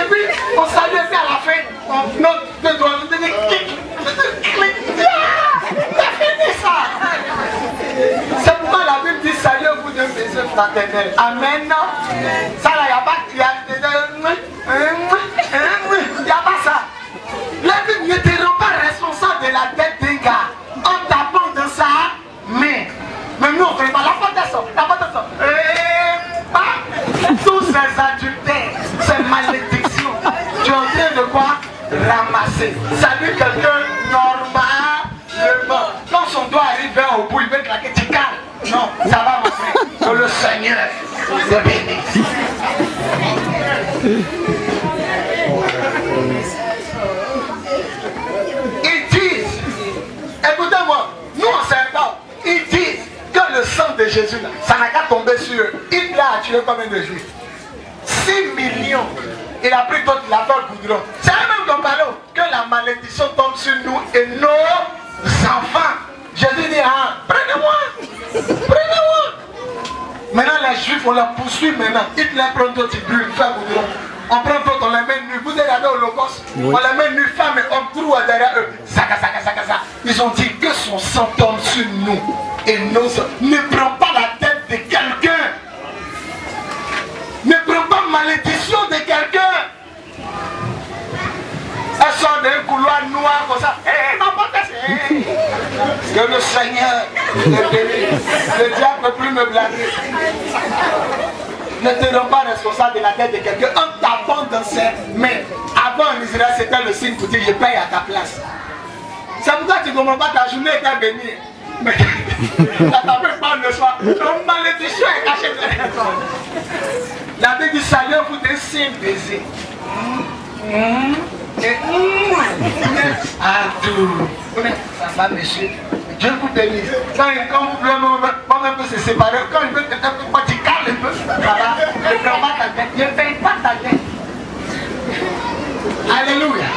puis on salue et puis à la fin, on note deux doigts, on dit clic. T'as fini ça. C'est pourquoi la Bible dit saluez-vous d'un baiser fraternel. Amen. Ça là, il n'y a pas. Il n'y a pas ça. La Bible ne te rend pas responsable de la dette d'un gars en tapant dans sa main. Mais nous on ne fait pas la protection. La protection. Tous ces adultères, ces malédictions, tu es en train de quoi? Ramasser. Salut quelqu'un normalement. Quand son doigt arrive au bout, il veut claquer, tu calmes. Non, ça va mon frère. Que le Seigneur te bénisse. Ils disent, écoutez-moi, nous on ne sait pas. Ils disent que le sang de Jésus, là, ça n'a qu'à tomber sur eux. Hitler a tué combien de Juifs? 6 millions. Il a pris d'autres, il a fait le goudron. C'est même comme parole que la malédiction tombe sur nous et nos enfants. Jésus dit, ah, prenez-moi. Prenez-moi. Maintenant les Juifs, on la poursuit maintenant. Hitler prend d'autres, il brûle, il fait le goudron. On prend d'autres, on les met nus. Vous avez regardé l'Holocauste? Oui. On les met nus, femmes et hommes, trous derrière eux. Zaka. Ils ont dit que son sang tombe sur nous. Et nos enfants. Ne prends pas la tête de quelqu'un. Ne prends pas malédiction de quelqu'un. Elle sort d'un couloir noir comme ça. Hé, ma pote, que le Seigneur te bénisse. Le diable ne peut plus me blaguer. Ne te rends pas responsable de la tête de quelqu'un en tapant dans ses mains. Avant en Israël, c'était le signe pour dire je paye à ta place. C'est pourquoi tu ne comprends pas, ta journée était bénie. Mais ça t'appelle pas le soir. Ton malédiction est cachée derrière toi. La Bible dit salut vous d'un simple baiser. Ça va monsieur. Dieu vous bénisse. Quand vous pleurez, moi-même peut se séparer. Quand il veut quelqu'un peut pas, tu calmes un peu. Ça va. Ne prends pas ta tête. Ne paye pas ta tête. Alléluia.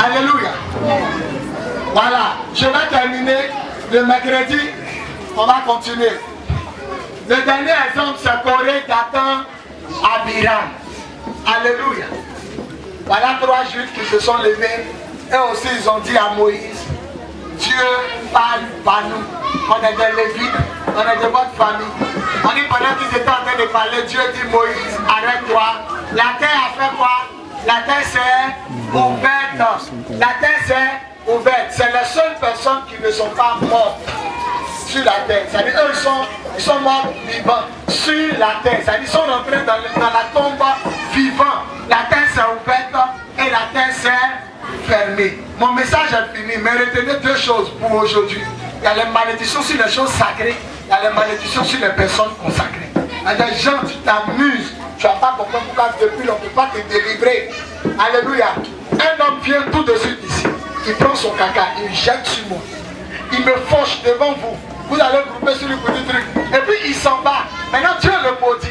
Alléluia. Voilà. Je vais terminer le mercredi. On va continuer. Le dernier exemple, c'est Corée, Dathan, Abiram. Alléluia. Voilà 3 Juifs qui se sont levés. Et aussi ils ont dit à Moïse, Dieu parle par nous. On est des Lévites, on est de votre famille. On dit pendant qu'ils étaient en train de parler, Dieu dit Moïse, arrête-toi. La terre a fait quoi? La terre s'est ouverte. La terre s'est ouverte. C'est les seules personnes qui ne sont pas mortes sur la terre. C'est-à-dire eux ils sont morts vivants sur la terre. C'est-à-dire ils sont rentrés dans la tombe vivant. La terre s'est ouverte et la terre s'est fermée. Mon message est fini, mais retenez 2 choses pour aujourd'hui. Il y a les malédictions sur les choses sacrées, il y a les malédictions sur les personnes consacrées. Il y a des gens, tu t'amuses, tu n'as pas compris pourquoi depuis on ne peut pas te délivrer. Alléluia. Un homme vient tout de suite ici. il prend son caca, il jette sur moi. Il me fauche devant vous. Vous allez grouper sur le petit truc. Et puis il s'en va. Maintenant Dieu le maudit.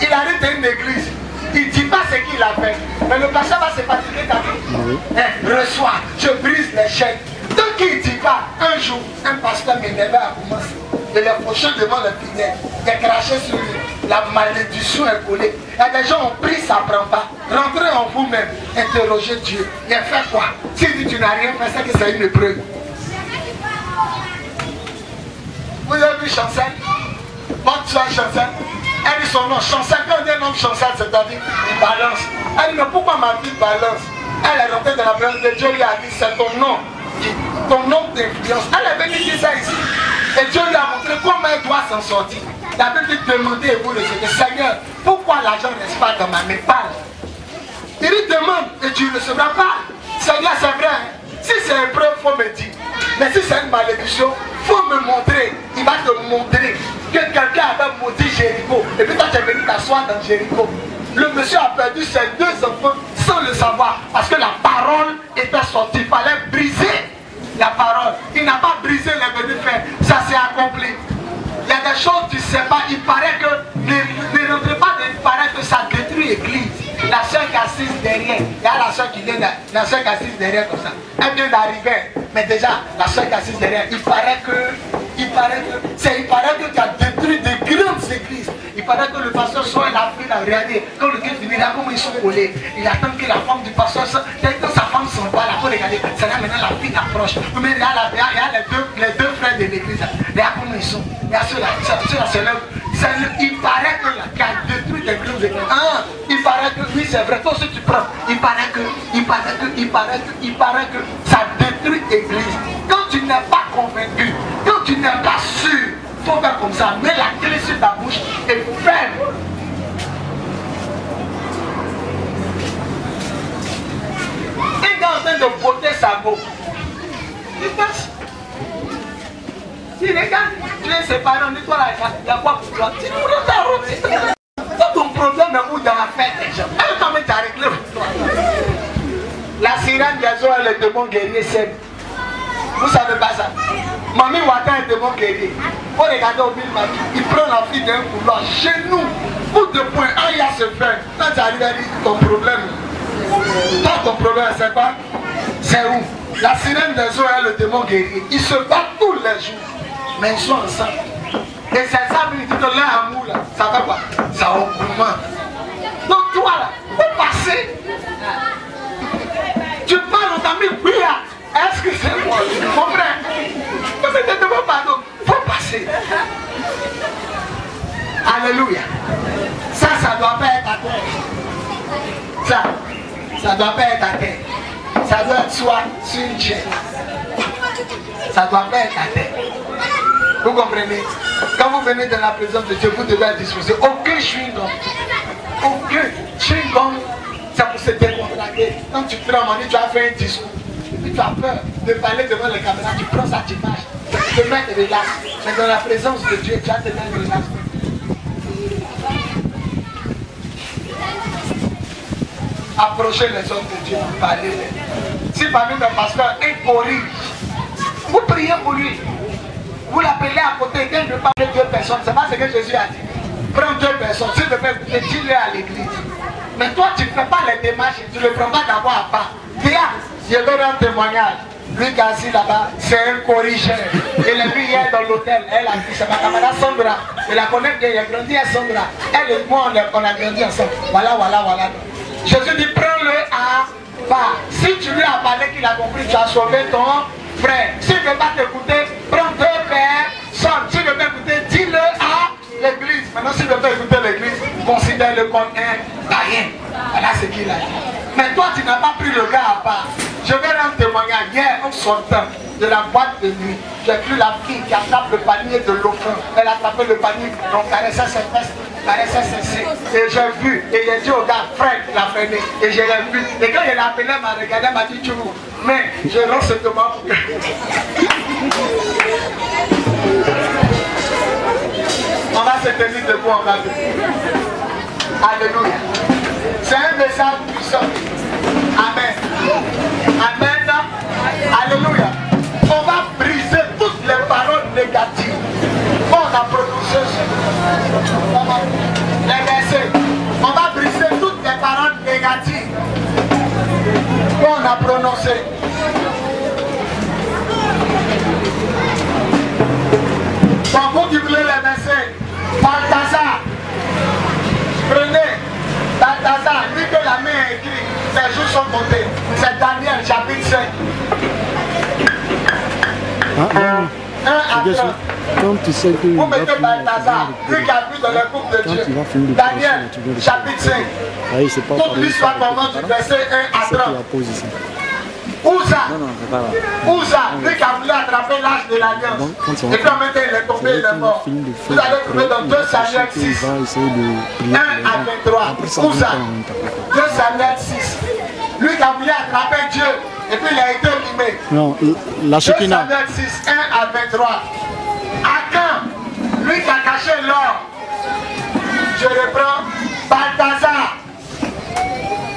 Il arrive dans une église. Il ne dit pas ce qu'il a fait. Mais le pasteur va se fatiguer quand même. Reçois, je brise les chaînes. Tant qu'il ne dit pas, un jour, un pasteur m'énervait à commencer. Il est fauché devant le fenêtre. Il a craché sur lui. La malédiction est collée. Et les gens ont pris, ça ne prend pas. Rentrez en vous-même. Interrogez Dieu. Il a fait quoi? S'il dit tu n'as rien fait, c'est que c'est une épreuve. Vous avez vu Chancel? Votre soeur Chancel? Elle dit son nom, Chancel. Quand on dit un nom Chancel, c'est-à-dire il balance. Elle dit mais pourquoi ma vie balance? Elle est rentrée dans la présence de Dieu, lui a dit c'est ton nom. Ton nom d'influence. Elle est venue dire ça ici. Et Dieu lui a montré comment elle doit s'en sortir. La Bible dit demandez et vous recevez. Seigneur, pourquoi l'argent ne reste pas dans ma main? Parle. Il lui demande et tu ne recevras pas. Seigneur, c'est vrai. Si c'est une preuve, il faut me dire. Mais si c'est une malédiction, il faut me montrer. Il va te montrer que quelqu'un avait maudit Jéricho. Et puis toi tu es venu t'asseoir dans Jéricho. Le monsieur a perdu ses 2 enfants sans le savoir. Parce que la parole était sortie. Il fallait briser la parole. Il n'a pas brisé les veines de fer. Ça s'est accompli. Il y a des choses tu ne sais pas. Il paraît que ne rentrez pas, il paraît que ça détruit l'église. La soeur qui est assise derrière, il y a la soeur qui vient, la soeur qui est assise derrière comme ça. Elle vient d'arriver, mais déjà la soeur qui est assise derrière, il paraît que tu as détruit des grandes églises. Il paraît que le pasteur soit la fille à regarder. Quand le culte finira, comment ils sont collés. Il attend que la femme du pasteur, quand sa femme s'en va, il faut regarder. C'est là maintenant la fille approche. Mais il y a les deux frères de l'église. Regarde comment ils sont. Regarde ceux-là, c'est là. Il paraît que la a détruit des grandes églises. Il paraît que, oui c'est vrai, toi aussi tu prends. Il paraît que ça détruit l'église. Quand tu n'es pas convaincu, quand tu n'es pas sûr, il faut faire comme ça. Mets la clé sur ta bouche et ferme. Il est en train de botter sa go. Il passe. Il regarde, tu es séparé, on dit toi là, il y a quoi pour toi? Tu prends ta route. Tout ton problème est où dans la fête des gens. Elle t'a mis ta réglé pour toi. La sirène gazon est le démon guerrier seul. Vous savez pas ça? Mamie Wata est le démon guerrier. Faut regarder au milieu, mamie. Il prend la fille d'un couloir. Chez nous, coup de poing, il y a ce frère. Quand tu arrives à dire ton problème, toi ton problème c'est quoi? C'est où? La sirène des eaux est le démon guerrier. Ils se battent tous les jours. Mais ils sont ensemble. Et c'est ça, il dit que leur amour là, ça va quoi? Ça augmente. Donc toi là, faut passer. Tu parles, on t'a mis oui là. Est-ce que c'est moi? Mon frère, c'était de mon pardon. Faut passer. Alléluia. Ça doit pas être à terre. Ça doit pas être à terre. Ça doit être soit sur une chaîne. Ça doit pas être à terre. Vous comprenez? Quand vous venez dans la présence de Dieu, vous devez être disposé. Aucun chewing-gum. Aucun chewing-gum. C'est pour se décontracter. Quand tu prends mon nez, tu as fait un discours. Et puis tu as peur de parler devant les caméras. Tu prends ça, tu marches. Tu te mets de relax. Mais dans la présence de Dieu, tu as te mettre de relax. Approchez les hommes de Dieu, parlez. Si parmi mes pasteurs, il corrige, vous priez pour lui. Vous l'appelez à côté, quand je parle de 2 personnes, c'est pas ce que Jésus a dit. Prends 2 personnes, s'il te plaît, et dis-le à l'église. Mais toi, tu ne fais pas les démarches, tu ne le prends pas d'abord à part. Viens, je vais rendre témoignage. Lui qui est assis là-bas, c'est un corrigeur. Il est vu hier dans l'hôtel, elle a dit, c'est ma camarade Sandra. Je la connais bien, il a grandi à Sandra. Elle et moi, on a grandi ensemble. Voilà. Jésus dit, prends-le à part. Si tu lui as parlé qu'il a compris, tu as sauvé ton frère. S'il ne veut pas t'écouter, prends 2 personnes. S'il ne veut pas écouter, dis-le à l'église. Maintenant, s'il ne veut pas écouter l'église, considère-le comme un païen. Voilà ce qu'il a dit. Mais toi, tu n'as pas pris le gars à part. Je vais rendre témoignage. Hier, en sortant de la boîte de nuit, j'ai vu la fille qui attrape le panier de l'offrande. Elle a attrapé le panier, donc caressait ses fesses, caressait ses seins. Et j'ai vu, et j'ai dit au gars, frère, il a freiné. Et je l'ai vu. Et quand il a appelé, elle m'a regardé, elle m'a dit, tu vois. Mais je rends ce demande. On va se tenir debout en bas. Alléluia. C'est un message puissant. Amen. Amen. Les versets. On va briser toutes les paroles négatives qu'on a prononcées. Quand vous doublez les versets, Balthazar, prenez Balthazar, lui que la main est écrite, ses jours sont comptés. C'est Daniel chapitre 5. 1 à 30. Quand tu sais que vous mettez Balthazar, lui qui a vu dans le couple de Dieu. Daniel chapitre 5. Toute l'histoire commence du verset 1 à 30. Ouza, lui qui a voulu attraper l'âge de l'alliance. Et puis en même temps il est tombé, il est mort. Vous allez trouver dans 2 Samuel 6, 1 à 23. Ouza, 2 Samuel 6. Lui qui a voulu attraper Dieu, et puis il a été limé. Non, la Shekinah. 2 Samuel 6, 1 à 23. Akan, lui qui a caché l'or. Je reprends. Balthazar,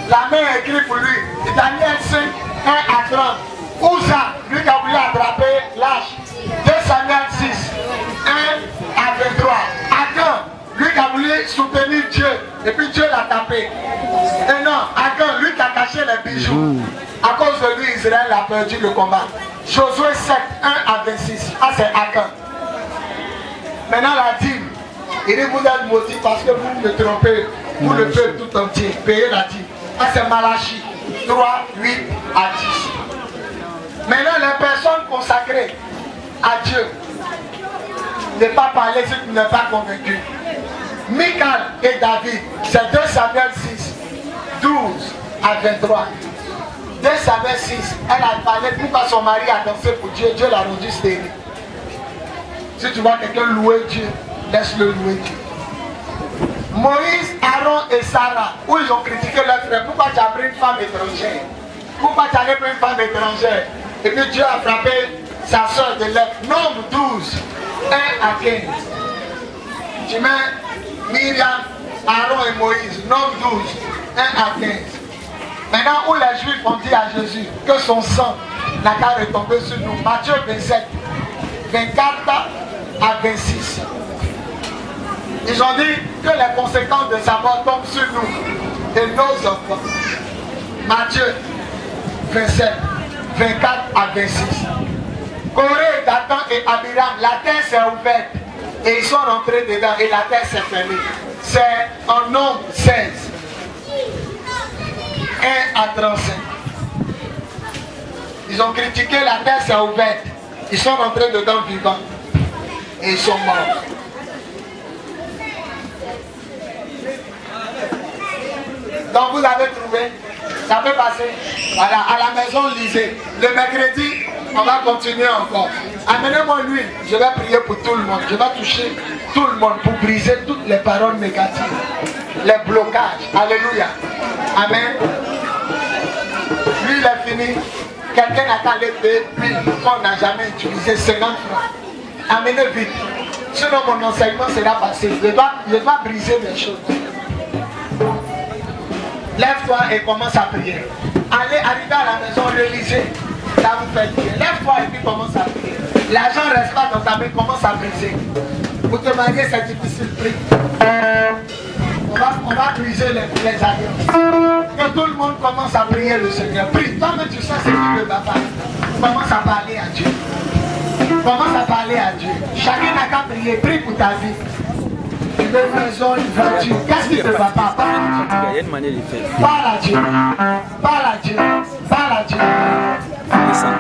la main est écrite pour lui. Et Daniel 5, 1 à 30. Ouza, lui qui a voulu attraper l'âge. 2 Samuel 6, 1 à 23. Akan, lui qui a voulu soutenir Dieu. Et puis Dieu l'a tapé. Et non, Akan, lui qui a caché les bijoux. À cause de lui, Israël a perdu le combat. Josué 7, 1 à 26. Ah, c'est Akan. Maintenant, la dîme. Il dit, vous êtes maudits parce que vous me trompez. Vous le peuple tout entier. Payez la dîme. Ah, c'est Malachie 3, 8 à 10. Maintenant, les personnes consacrées à Dieu ne pas parler si tu n'es pas convaincu. Michal et David, c'est 2 Samuel 6, 12 à 23. 2 Samuel 6, elle a parlé pourquoi son mari a dansé pour Dieu, Dieu l'a rendu stérile. Si tu vois quelqu'un louer Dieu, laisse-le louer Dieu. Moïse, Aaron et Sarah, où ils ont critiqué leur frère, pourquoi tu as pris une femme étrangère? Pourquoi tu as pris une femme étrangère? Et puis Dieu a frappé sa soeur de l'œuf. Nombre 12, 1 à 15. Tu mets Myriam, Aaron et Moïse, nombre 12, 1 à 15. Maintenant, où les Juifs ont dit à Jésus que son sang n'a qu'à retomber sur nous. Matthieu 27, 24 à 26. Ils ont dit que les conséquences de sa mort tombent sur nous et nos enfants. Matthieu 27, 24 à 26. Corée, Dathan et Abiram, la terre s'est ouverte et ils sont rentrés dedans et la terre s'est fermée. C'est en nombre 16. 1 à 35. Ils ont critiqué, la terre s'est ouverte. Ils sont rentrés dedans vivants. Et ils sont morts. Donc vous avez trouvé, ça peut passer. Voilà, à la maison, lisez. Le mercredi, on va continuer encore. Amenez-moi l'huile, je vais prier pour tout le monde. Je vais toucher tout le monde pour briser toutes les paroles négatives, les blocages. Alléluia. Amen. L'huile est finie. Quelqu'un n'a qu'à lever l'huile qu'on n'a jamais utilisé, 50 francs. Amenez vite. Sinon mon enseignement sera passé. Je dois briser les choses. Lève-toi et commence à prier. Allez, arrivez à la maison, relisez. Ça vous fait prier. Lève-toi et puis commence à prier. L'argent ne reste pas dans ta main, commence à briser. Pour te marier, c'est difficile, prie. On va briser les alliances. Que tout le monde commence à prier le Seigneur. Prie. Toi-même, tu sais ce que tu veux, papa. Commence à parler à Dieu. Commence à parler à Dieu. Chacun n'a qu'à prier. Prie pour ta vie. Une maison, une voiture. Qu'est-ce qui ne va pas? Parle à Dieu. Il y a une manière de faire. Parle à Dieu. Parle à Dieu. Parle à Dieu.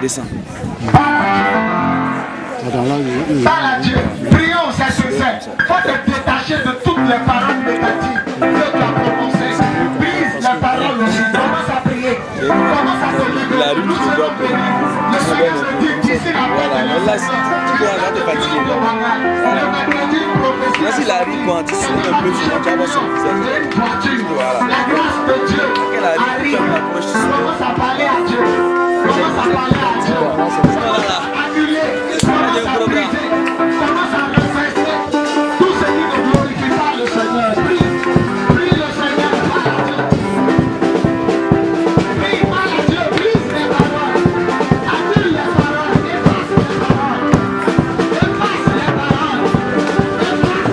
Descends. Parle à Dieu. Parle à Dieu. Prions, c'est sincère. Il faut te détacher de toutes les paroles négatives que tu as prononcées. Brise les paroles aussi. Commence à prier. Commence à te libérer. La rue, tu dois prier. Le Seigneur te dit d'ici la paix de Là, tu dois arrêter de fatiguer. Là, si la rue, quand tu souris un peu, tu vas avoir son visage. Voilà. La grâce de Dieu arrive. Commence à parler à Dieu. Commence à parler à Dieu. Annuler. Commence à briser. Commence à manifester tout ce qui ne glorifie pas le Seigneur. Prie. Prie le Seigneur. Parle à Dieu. Prie, parle à Dieu. Brise les paroles. Annule les paroles. Efface les paroles. Efface les paroles. Efface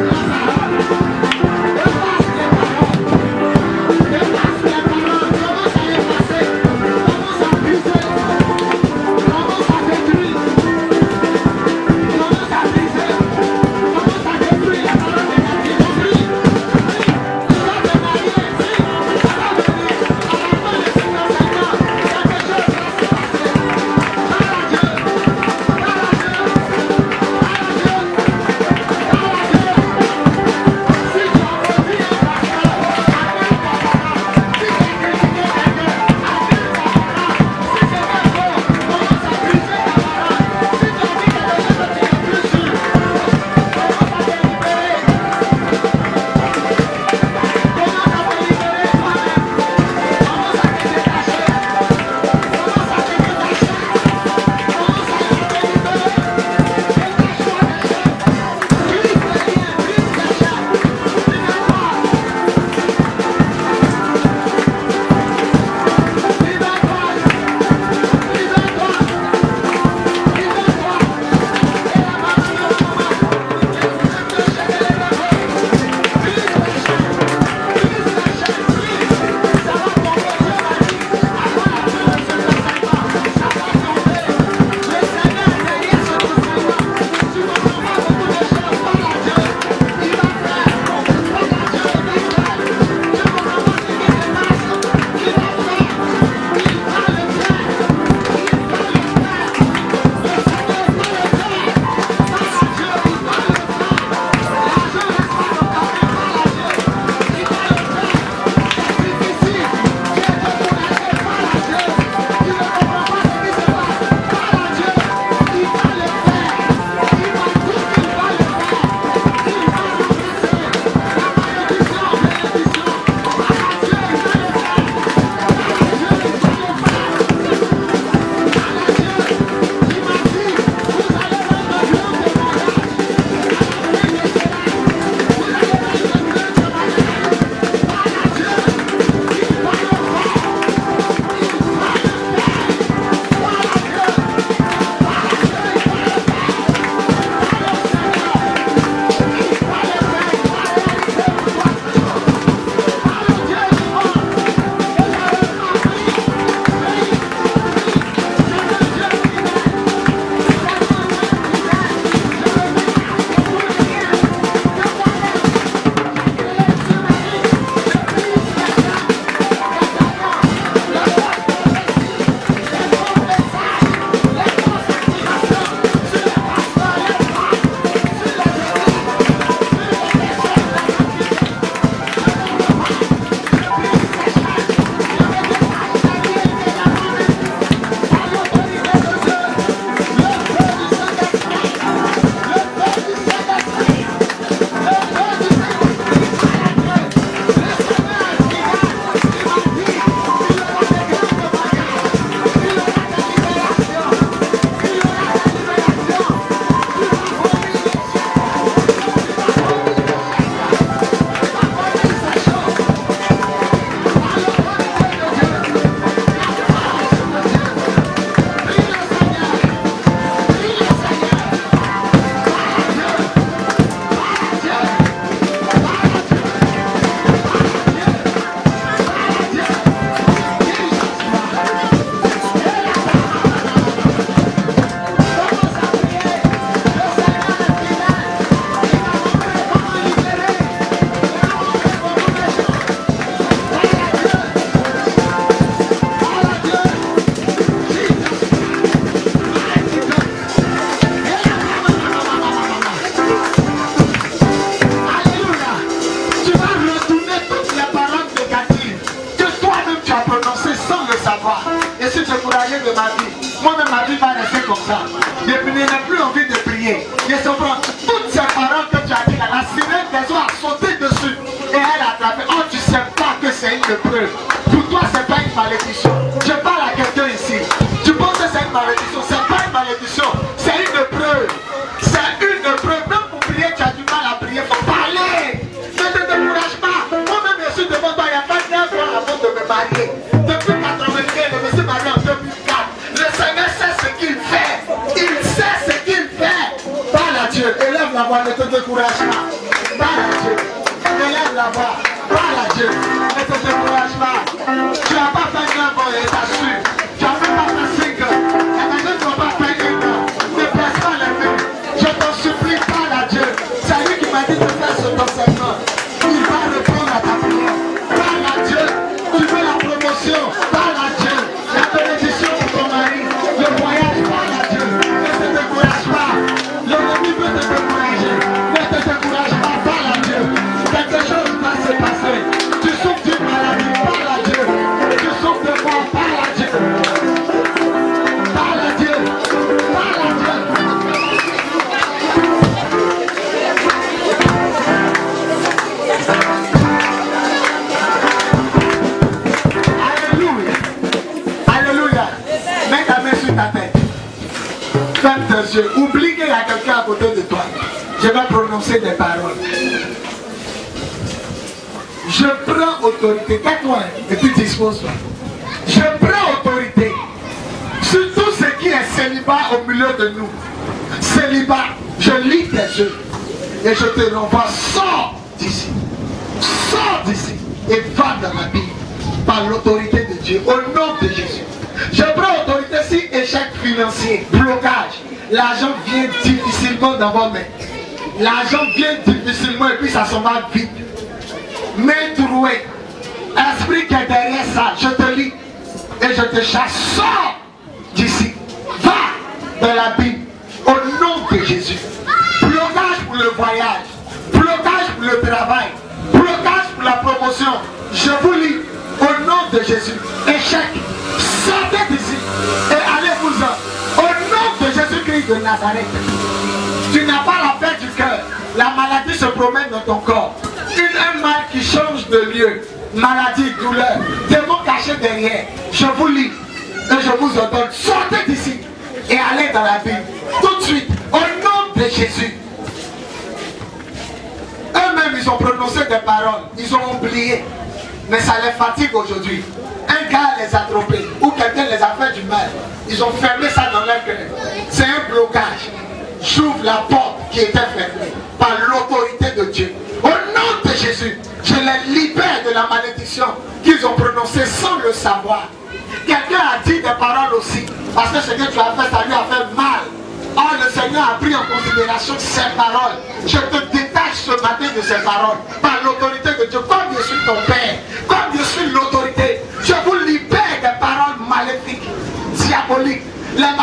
ma vie. Moi-même, ma vie va rester comme ça. Je n'ai plus envie de prier. Je comprends toutes ces paroles que tu as dit là. La sirène des eaux a sauté dessus. Et elle a attrapé. Oh, tu sais pas que c'est une épreuve. Pour toi, c'est pas une malédiction. Je parle à quelqu'un ici. Tu penses que c'est une malédiction. C'est pas une malédiction. C'est une épreuve. C'est une épreuve. Même pour prier, tu as du mal à prier. Faut parler. Ne te décourage pas. Moi-même, je suis devant toi. Il n'y a pas 9 ans avant de me marier. Depuis 95, je me suis marié en 2004. Le Seigneur sait ce qu'il fait. Il sait ce qu'il fait. Parle à Dieu. Élève la voix. Ne te décourage pas. Parle à Dieu. Élève la voix. Parle à Dieu. Ne te décourage pas. Tu n'as pas fait 9 ans et tu as su. Tu n'as même pas fait 5 ans. La personne ne doit pas faire 1 an. Ne presse pas les mains. Je t'en supplie, parle à Dieu. C'est lui qui m'a dit de faire ce enseignement. Il va répondre à ta prière. Parle à Dieu. Tu veux la promotion. Parle à Dieu. La bénédiction pour ton mari. Le voyage, parle à Dieu. Ne te décourage pas. L'ennemi veut te décourager. Ne te décourage pas. Parle à Dieu. Quelque chose va se passer. Tu souffres d'une maladie. Parle à Dieu. Tu souffres de quoi? Parle à Dieu. Parle à Dieu. Parle à Dieu. Alléluia. Alléluia. Mets ta main sur ta tête. Ferme tes yeux. Oublie qu'il y a quelqu'un à côté de toi. Je vais prononcer des paroles. Je prends autorité. Tais-toi et puis dispose-toi. Je prends autorité sur tout ce qui est célibat au milieu de nous. Célibat, je lis tes yeux et je te renvoie. Sors d'ici. Sors d'ici et va dans la Bible par l'autorité de Dieu au nom de Jésus. Je prends autorité sur échec financier, blocage. L'argent vient difficilement dans vos mains. L'argent vient difficilement et puis ça s'en va vite. Main trouée, esprit qui est derrière ça, je te lis et je te chasse. Sors d'ici. Va dans la Bible au nom de Jésus. Blocage pour le voyage, blocage pour le travail, blocage pour la promotion. Je vous lis au nom de Jésus. Échec, sortez d'ici et allez-vous-en. Au nom de Jésus-Christ de Nazareth. Tu n'as pas la paix du cœur. La maladie se promène dans ton corps. Un mal qui change de lieu. Maladie, douleur, démon caché derrière. Je vous lis et je vous ordonne. Sortez d'ici et allez dans la Bible. Tout de suite, au nom de Jésus. Eux-mêmes, ils ont prononcé des paroles. Ils ont oublié. Mais ça les fatigue aujourd'hui. Un gars les a trompés ou quelqu'un les a fait du mal. Ils ont fermé ça dans leur cœur. C'est un blocage. J'ouvre la porte qui était fermée par l'autorité de Dieu. Au nom de Jésus, je les libère de la malédiction qu'ils ont prononcée sans le savoir. Quelqu'un a dit des paroles aussi, parce que ce que tu as fait, ça lui a fait mal. Or, le Seigneur a pris en considération ces paroles. Je te détache ce matin de ces paroles par l'autorité de Dieu. Comme je suis ton Père, comme je suis l'autorité, je vous libère des paroles maléfiques, diaboliques, les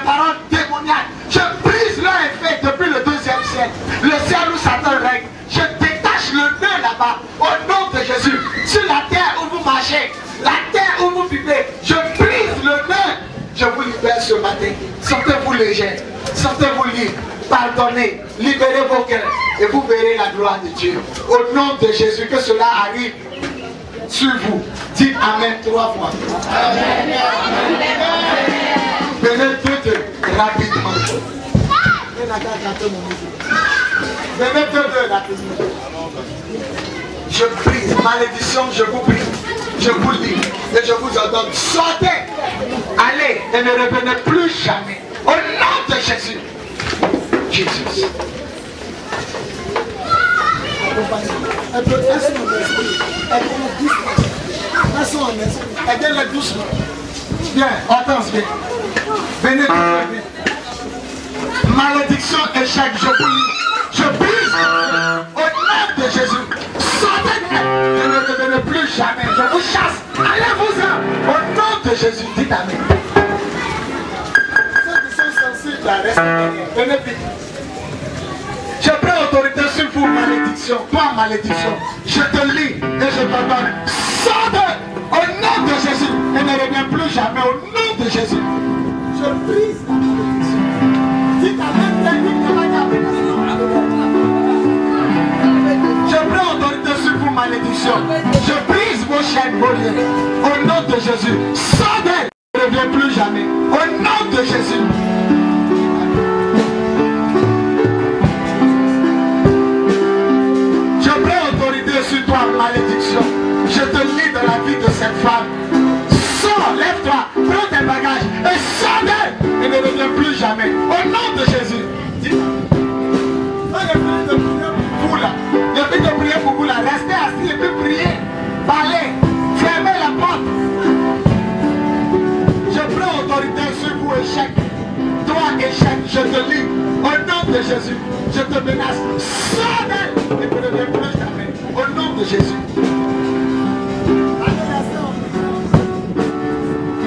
paroles démoniaques. Je brise leur effet depuis le 2e siècle. Le ciel où Satan règne. Je détache le nœud là-bas au nom de Jésus. Sur la terre où vous marchez, la terre où vous vivez, je brise le nœud. Je vous libère ce matin. Sentez-vous léger, sentez-vous libre. Pardonnez, libérez vos cœurs et vous verrez la gloire de Dieu. Au nom de Jésus, que cela arrive sur vous. Dites Amen 3 fois. Amen. Venez deux rapidement. Venez deux rapidement. Je brise, malédiction, je vous brise. Je vous le dis et je vous ordonne, sortez, allez et ne revenez plus jamais. Au nom de Jésus. Jésus. Aidez-le doucement. Bien, Hortense, bien. Venez doucement. Malédiction, échec, je vous lis. Je brise au nom de Jésus. Sortez et ne revenez plus jamais. Je vous chasse. Allez-vous-en. Au nom de Jésus, dites Amen. Ceux qui sont sensibles, restez derrière. Venez vite. Je prends autorité sur vous, malédiction. Toi, malédiction. Je te lis et je t'ordonne. Sortez au nom de Jésus et ne revient plus jamais au nom de Jésus. Je brise la malédiction. Si ta main je prends autorité sur vous, malédiction. Je brise vos chaînes, vos liens. Au nom de Jésus. Sans d'elle, ne revient plus jamais. Au nom de Jésus. Je prends autorité sur toi, malédiction. Je te lis dans la vie de cette femme. Sors, lève-toi, prends tes bagages et sors d'elle et ne reviens plus jamais. Au nom de Jésus. Depuis de prier pour vous là, restez assis et puis priez. Parlez, fermez la porte. Je prends autorité sur vous, échec. Toi, échec, je te lis. Au nom de Jésus, je te menace. Sors d'elle et ne reviens plus jamais. Au nom de Jésus.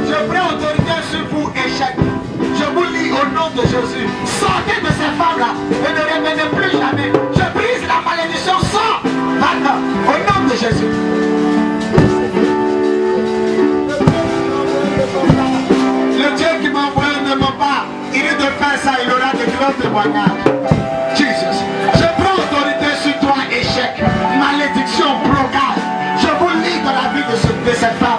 Je prends autorité sur vous, échec. Je vous lis au nom de Jésus. Sortez de ces femmes-là et ne revenez plus jamais. Je brise la malédiction. Sors maintenant au nom de Jésus. Le Dieu qui m'a envoyé ne ment pas. Il est de faire ça, il aura de grands témoignages. Jesus. Je prends autorité sur toi, échec, malédiction, blocage. Je vous lis dans la vie de cette femme.